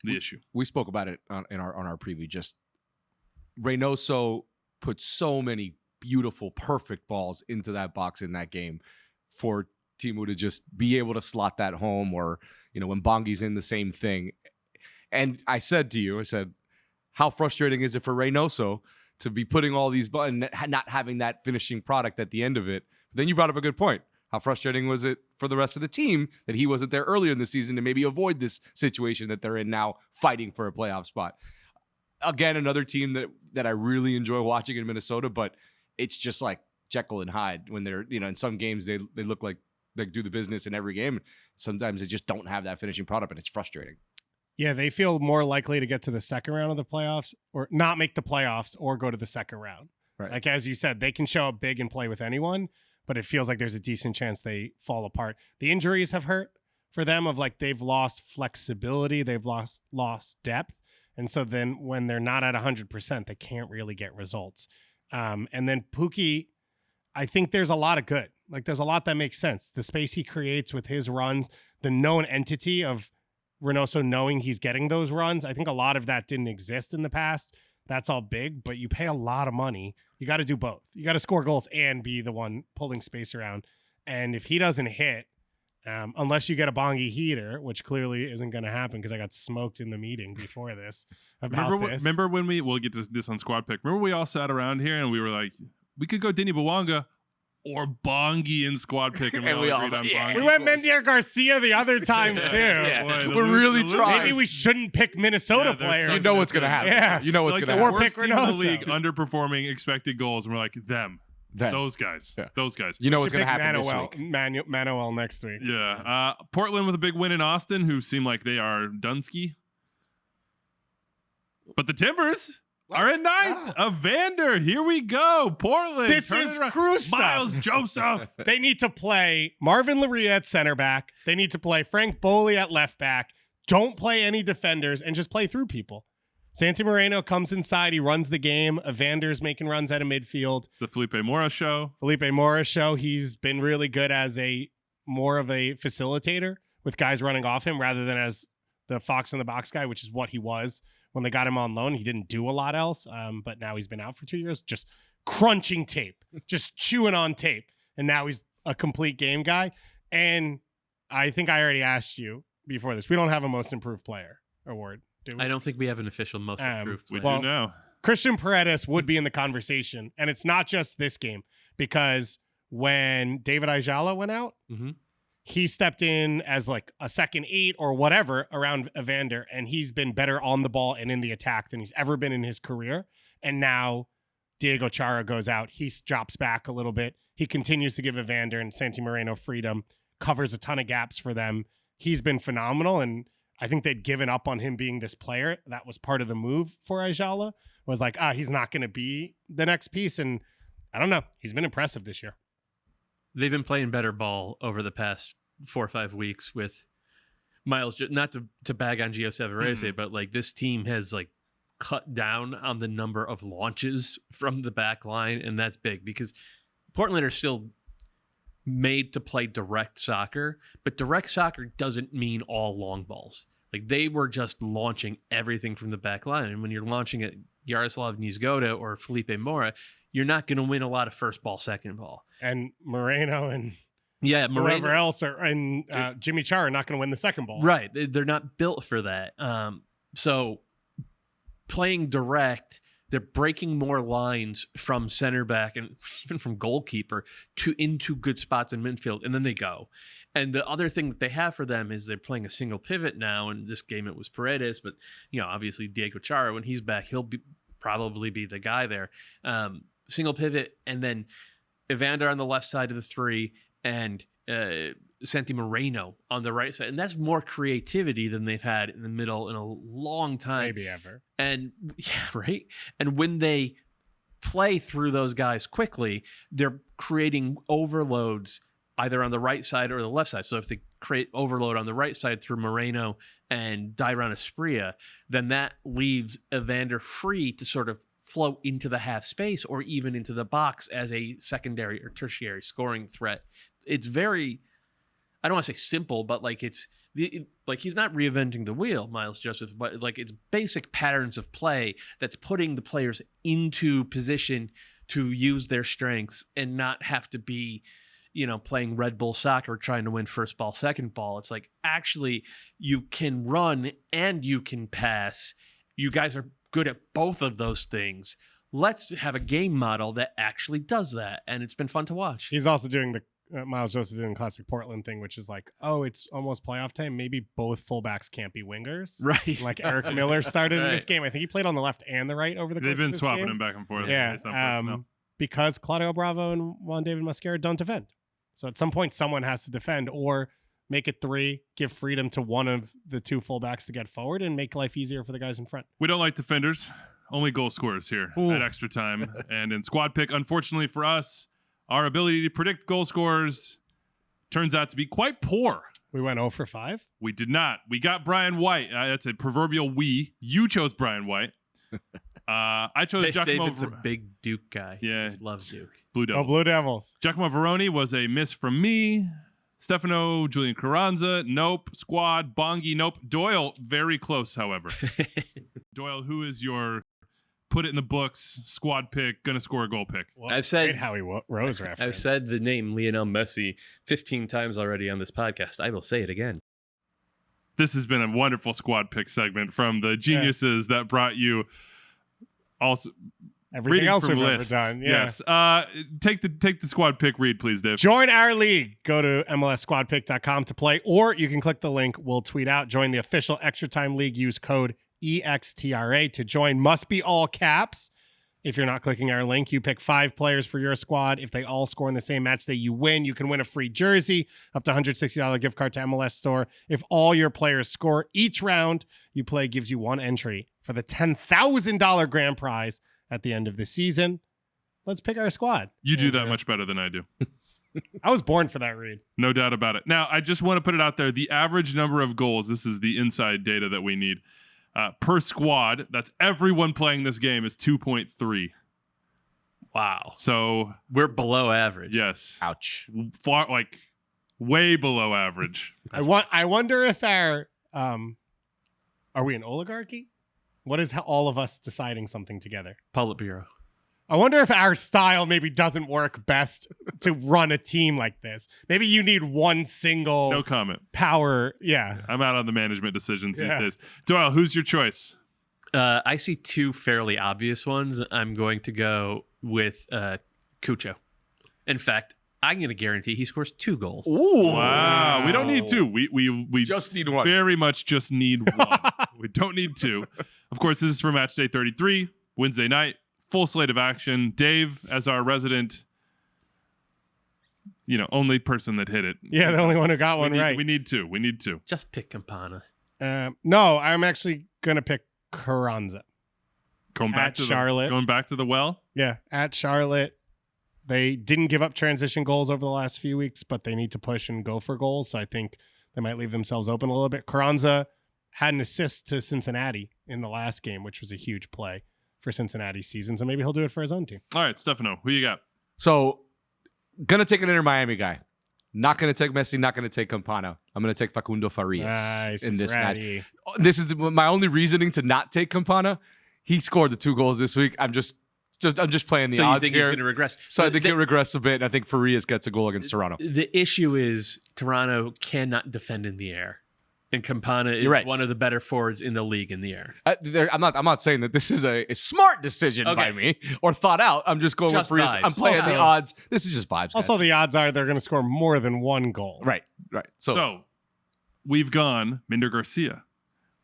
the issue. We spoke about it on our preview. Just Reynoso put so many beautiful, perfect balls into that box in that game for Teemu to just be able to slot that home, or when Bongi's in the same thing. And I said to you, how frustrating is it for Reynoso to be putting all these buttons, not having that finishing product at the end of it? But then you brought up a good point. How frustrating was it for the rest of the team that he wasn't there earlier in the season to maybe avoid this situation that they're in now, fighting for a playoff spot? Again, another team that I really enjoy watching in Minnesota, but it's just like Jekyll and Hyde when they're, in some games they look like they do the business in every game. Sometimes they just don't have that finishing product, and it's frustrating. Yeah, they feel more likely to get to the second round of the playoffs or not make the playoffs or go to the second round. Right. Like, as you said, they can show up big and play with anyone, but it feels like there's a decent chance they fall apart. The injuries have hurt for them, of like they've lost flexibility, they've lost depth. And so then when they're not at 100%, they can't really get results. And then Pukki, I think there's a lot of good. Like there's a lot that makes sense. The space he creates with his runs, the known entity of Reynoso knowing he's getting those runs. I think a lot of that didn't exist in the past. That's all big, but you pay a lot of money. You got to do both. You got to score goals and be the one pulling space around. And if he doesn't hit, unless you get a Bongi heater, which clearly isn't going to happen because I got smoked in the meeting before this. Remember when we'll get to this on Squad Pick. Remember we all sat around here and we were like, we could go Denis Bouanga or Bongi in Squad Pick, and we all agreed on Bongi. We went Mendier Garcia the other time too. Boy, we're really trying. Maybe we shouldn't pick Minnesota players. You know what's going to happen. Yeah. You know what's like going to happen. Or pick team in the Reynoso. league underperforming expected goals, and we're like them. Those guys. Yeah. Those guys. You know what's Should going to pick happen this week. Manuel next week. Yeah. Portland with a big win in Austin, who seem like they are Dunsky. But the Timbers are in ninth. Evander, here we go. Portland. This is crew stuff. Miles Joseph. They need to play Marvin Larrea at center back. They need to play Frank Boley at left back. Don't play any defenders and just play through people. Santi Moreno comes inside. He runs the game. Evander's making runs out of midfield. It's the Felipe Mora show. He's been really good as more of a facilitator with guys running off him rather than as the fox in the box guy, which is what he was when they got him on loan. He didn't do a lot else, but now he's been out for 2 years, just crunching tape, just chewing on tape. And now he's a complete game guy. And I think I already asked you before this. We don't have a most improved player award, do we? I don't think we have an official most improved We player. do now. Christian Paredes would be in the conversation. And it's not just this game, because when David Ayala went out, he stepped in as like a second 8 or whatever around Evander, and he's been better on the ball and in the attack than he's ever been in his career. And now Diego Chara goes out. He drops back a little bit. He continues to give Evander and Santi Moreno freedom, covers a ton of gaps for them. He's been phenomenal, and I think they'd given up on him being this player. That was part of the move for Ayala, was like, he's not going to be the next piece. And I don't know. He's been impressive this year. They've been playing better ball over the past 4 or 5 weeks with Miles, not to bag on Gio Savarese, but like this team has like cut down on the number of launches from the back line. And that's big because Portland are still made to play direct soccer, but direct soccer doesn't mean all long balls. Like they were just launching everything from the back line. And when you're launching at Yaroslav Niezgoda or Felipe Mora, you're not going to win a lot of first ball, second ball. And Moreno and Moreno, whoever else and Jimmy Char are not going to win the second ball. Right. They're not built for that. So playing direct, they're breaking more lines from center back and even from goalkeeper into good spots in midfield, and then they go. And the other thing that they have for them is they're playing a single pivot now. In this game, it was Paredes, but obviously Diego Chara, when he's back, he'll probably be the guy there. Single pivot, and then Evander on the left side of the 3, and Santi Moreno on the right side. And that's more creativity than they've had in the middle in a long time. Maybe ever. And right. And when they play through those guys quickly, they're creating overloads either on the right side or the left side. So if they create overload on the right side through Moreno and Dairon Asprilla, then that leaves Evander free to sort of flow into the half space or even into the box as a secondary or tertiary scoring threat. It's very, I don't want to say simple, but like he's not reinventing the wheel, Miles Joseph, but like it's basic patterns of play that's putting the players into position to use their strengths and not have to be, playing Red Bull soccer, trying to win first ball, second ball. It's like, actually, you can run and you can pass. You guys are good at both of those things. Let's have a game model that actually does that. And it's been fun to watch. He's also doing the Miles Joseph doing the classic Portland thing, which is like, it's almost playoff time. Maybe both fullbacks can't be wingers. Right. Like Eric Miller started in this game. I think he played on the left and the right over the course They've been of this swapping game. him back and forth. Yeah. Because Claudio Bravo and Juan David Mosquera don't defend. So at some point, someone has to defend or make it 3, give freedom to one of the 2 fullbacks to get forward and make life easier for the guys in front. We don't like defenders, only goal scorers here at Extra Time. And in Squad Pick, unfortunately for us, our ability to predict goal scorers turns out to be quite poor. We went 0 for 5. We did not. We got Brian White. That's a proverbial we. You chose Brian White. I chose Giacomo. David's a big Duke guy. Yeah. He just loves Duke. Blue Devils. Oh, Blue Devils. Giacomo Veroni was a miss from me. Stefano, Julian Carranza, nope. Squad, Bongi, nope. Doyle, very close, however. Doyle, who is your put it in the books, squad pick, gonna score a goal pick? Well, I've said great Howie Rose reference. I've said the name Lionel Messi 15 times already on this podcast. I will say it again. This has been a wonderful squad pick segment from the geniuses that brought you also everything reading else from we've lists. ever done. Yeah. Yes. Take the squad pick read, please, Dave. Join our league. Go to MLSsquadpick.com to play, or you can click the link. We'll tweet out. Join the official Extra Time League. Use code EXTRA to join. Must be all caps. If you're not clicking our link, you pick 5 players for your squad. If they all score in the same match that you win, you can win a free jersey, up to $160 gift card to MLS store. If all your players score, each round you play gives you 1 entry for the $10,000 grand prize at the end of the season. Let's pick our squad. You do that much better than I do. I was born for that read. No doubt about it. Now, I just want to put it out there. The average number of goals, this is the inside data that we need. Per squad, that's everyone playing this game, is 2.3. Wow. So we're below average. yes, Ouch. far like way below average. I wonder if our are we an oligarchy? What is all of us deciding something together? Politburo. I wonder if our style maybe doesn't work best to run a team like this. Maybe you need one single No comment. power. Yeah. I'm out on the management decisions Yeah. these days. Doyle, who's your choice? I see two fairly obvious ones. I'm going to go with Cucho. In fact, I'm going to guarantee he scores 2 goals. Ooh. Wow, we don't need 2. We Just need one. very much just need 1. We don't need 2. Of course, this is for Matchday 33, Wednesday night. Full slate of action. Dave, as our resident, only person that hit it. Yeah, the only one who got one right. We need 2. We need 2. Just pick Campana. No, I'm actually going to pick Carranza. Going back to Charlotte. Going back to the well. Yeah, at Charlotte. They didn't give up transition goals over the last few weeks, but they need to push and go for goals. So I think they might leave themselves open a little bit. Carranza had an assist to Cincinnati in the last game, which was a huge play for Cincinnati's season. So maybe he'll do it for his own team. All right, Stefano, who you got? So, gonna take an Inter Miami guy. Not gonna take Messi. Not gonna take Campana. I'm gonna take Facundo Farias Nice, in he's this match. ready. This is my only reasoning to not take Campana. He scored the 2 goals this week. I'm just playing the So you odds think here. he's going to regress? So I think he'll regress a bit, and I think Farias gets a goal against Toronto. The issue is Toronto cannot defend in the air. And Campana is You're right. one of the better forwards in the league in the air. I'm not saying that this is a smart decision by me or thought out. I'm just going Just with Farias. vibes. I'm playing Also- the odds. This is just vibes. guys. Also, the odds are they're going to score more than 1 goal. right. So we've gone Minder Garcia.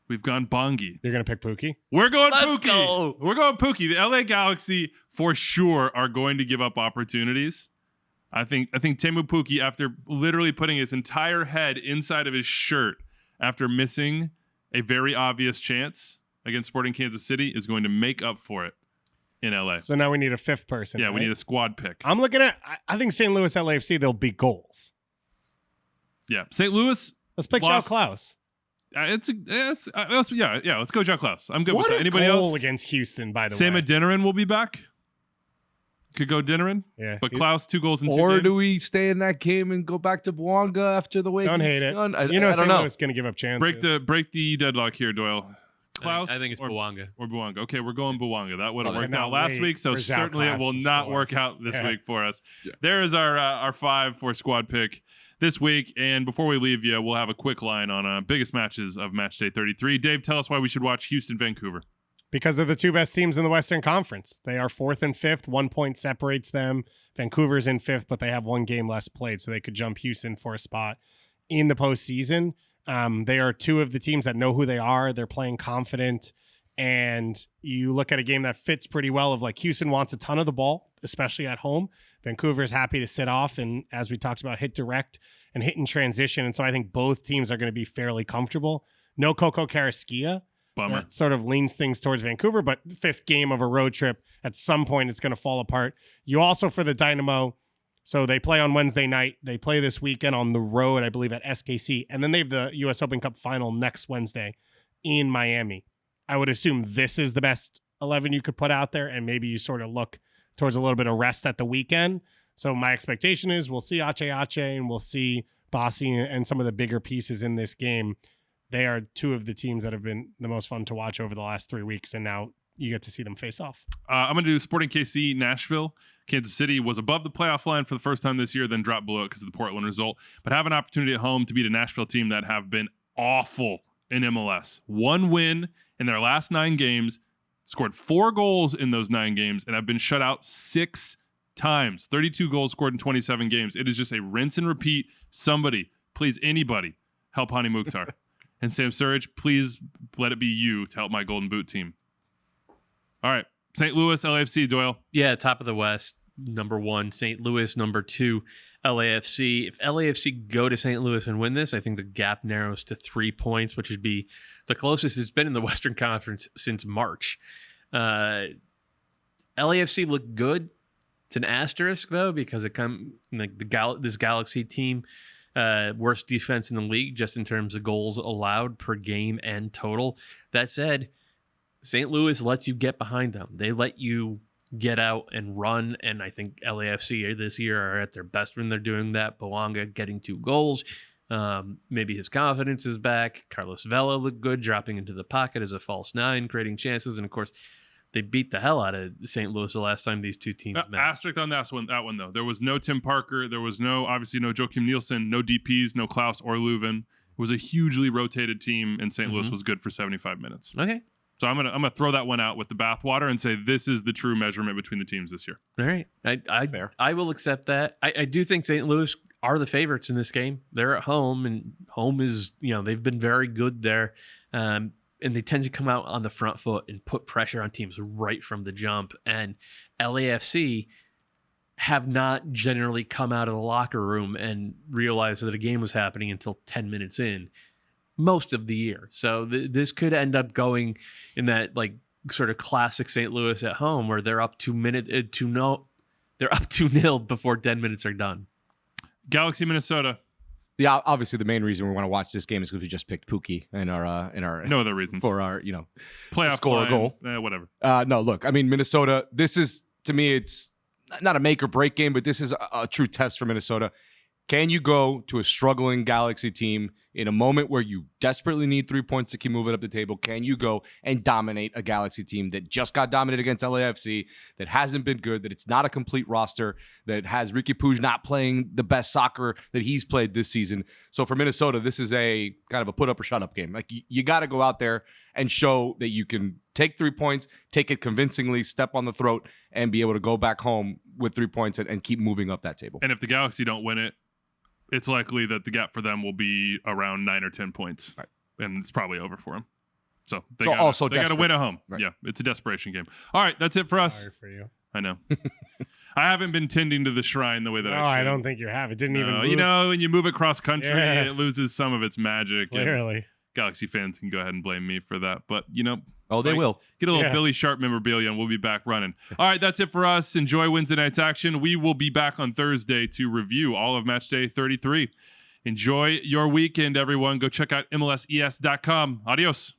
We've gone Bongi. You're going to pick Pookie? We're going Let's Pookie. go. We're going Pookie. The LA Galaxy for sure are going to give up opportunities. I think Temu Pukki, after literally putting his entire head inside of his shirt after missing a very obvious chance against Sporting Kansas City, is going to make up for it in LA. So now we need a 5th person. Yeah, we right? need a squad pick. I'm looking at, I think St. Louis LAFC, they'll be goals. Yeah, St. Louis. Let's pick João Lost- Klaus. Let's go João Klaus. I'm good What with that. a Anybody goal else? against Houston, by the Sam way. Adeniran will be back. Could go Adeniran. Yeah. But Klaus, 2 goals in 2 Or games. do we stay in that game and go back to Bouanga after the way Don't he's hate it. done? I You know don't St. know. Louis is going to give up chances. break the deadlock here, Doyle? Klaus, I think it's or Bouanga. Or Bouanga. Okay, we're going Bouanga. That would have I worked cannot out last wait week, so for João certainly it Klaus will to not score. work out this Yeah. week for us. There is our 5 for squad pick this week. And before we leave you, we'll have a quick line on biggest matches of Matchday 33. Dave, tell us why we should watch Houston-Vancouver. Because they're the 2 best teams in the Western Conference. They are 4th and 5th. 1 point separates them. Vancouver's in 5th, but they have 1 game less played, so they could jump Houston for a spot in the postseason. They are 2 of the teams that know who they are. They're playing confident. And you look at a game that fits pretty well of like Houston wants a ton of the ball, especially at home. Vancouver is happy to sit off and, as we talked about, hit direct and hit in transition. And so I think both teams are going to be fairly comfortable. No Coco Carrasquilla. Bummer. That sort of leans things towards Vancouver, but 5th game of a road trip, at some point it's going to fall apart. You also, for the Dynamo, so they play on Wednesday night. They play this weekend on the road, I believe, at SKC. And then they have the U.S. Open Cup final next Wednesday in Miami. I would assume this is the best 11 you could put out there, and maybe you sort of look towards a little bit of rest at the weekend. So my expectation is we'll see Ache and we'll see Bassi and some of the bigger pieces in this game. They are 2 of the teams that have been the most fun to watch over the last 3 weeks, and now you get to see them face off. I'm going to do Sporting KC, Nashville. Kansas City was above the playoff line for the first time this year, then dropped below it because of the Portland result, but have an opportunity at home to beat a Nashville team that have been awful in MLS. 1 win in their last 9 games, scored 4 goals in those 9 games, and have been shut out 6 times. 32 goals scored in 27 games. It is just a rinse and repeat. Somebody, please, anybody, help Hani Mukhtar. And Sam Surridge, please let it be you to help my Golden Boot team. All right. St. Louis, LAFC, Doyle. Yeah, top of the West, number 1. St. Louis, number 2. LAFC. If LAFC go to St. Louis and win this, I think the gap narrows to 3 points, which would be the closest it's been in the Western Conference since March. LAFC looked good. It's an asterisk though, because it this Galaxy team Worst defense in the league, just in terms of goals allowed per game and total. That said, St. Louis lets you get behind them. They let you get out and run, and I think LAFC this year are at their best when they're doing that. Bouanga getting 2 goals. Maybe his confidence is back. Carlos Vela looked good, dropping into the pocket as a false 9, creating chances, and of course, they beat the hell out of St. Louis the last time these two teams met. Asterisk on that one though. There was no Tim Parker. There was obviously no Joachim Nielsen, no DPs, no Klaus or Leuven. It was a hugely rotated team, and St. Louis was good for 75 minutes. Okay. So I'm gonna throw that one out with the bathwater and say this is the true measurement between the teams this year. All right. I will accept that. I do think St. Louis are the favorites in this game. They're at home, and home is, they've been very good there. And they tend to come out on the front foot and put pressure on teams right from the jump. And LAFC have not generally come out of the locker room and realized that a game was happening until 10 minutes in most of the year. So this could end up going in that like sort of classic St. Louis at home where they're up 2-0 before 10 minutes are done. Galaxy, Minnesota. Yeah, obviously the main reason we want to watch this game is because we just picked Pookie in our no other reasons for our playoff score line, a goal. Whatever. No, look, I mean Minnesota. This is, to me, it's not a make or break game, but this is a true test for Minnesota. Can you go to a struggling Galaxy team in a moment where you desperately need 3 points to keep moving up the table? Can you go and dominate a Galaxy team that just got dominated against LAFC, that hasn't been good, that it's not a complete roster, that has Riqui Puig not playing the best soccer that he's played this season? So for Minnesota, this is a kind of a put up or shut up game. Like you got to go out there and show that you can take 3 points, take it convincingly, step on the throat, and be able to go back home with 3 points and keep moving up that table. And if the Galaxy don't win it, it's likely that the gap for them will be around 9 or 10 points, right, and it's probably over for them. So they got to win at home. Right. Yeah, it's a desperation game. All right, that's it for us. Sorry for you. I know. I haven't been tending to the shrine the way that I should. I don't think you have. It didn't even move. When you move it cross country, it loses some of its magic. Clearly. Galaxy fans can go ahead and blame me for that. But, they will. Get a little Billy Sharp memorabilia and we'll be back running. All right, that's it for us. Enjoy Wednesday night's action. We will be back on Thursday to review all of Matchday 33. Enjoy your weekend, everyone. Go check out MLSES.com. Adios.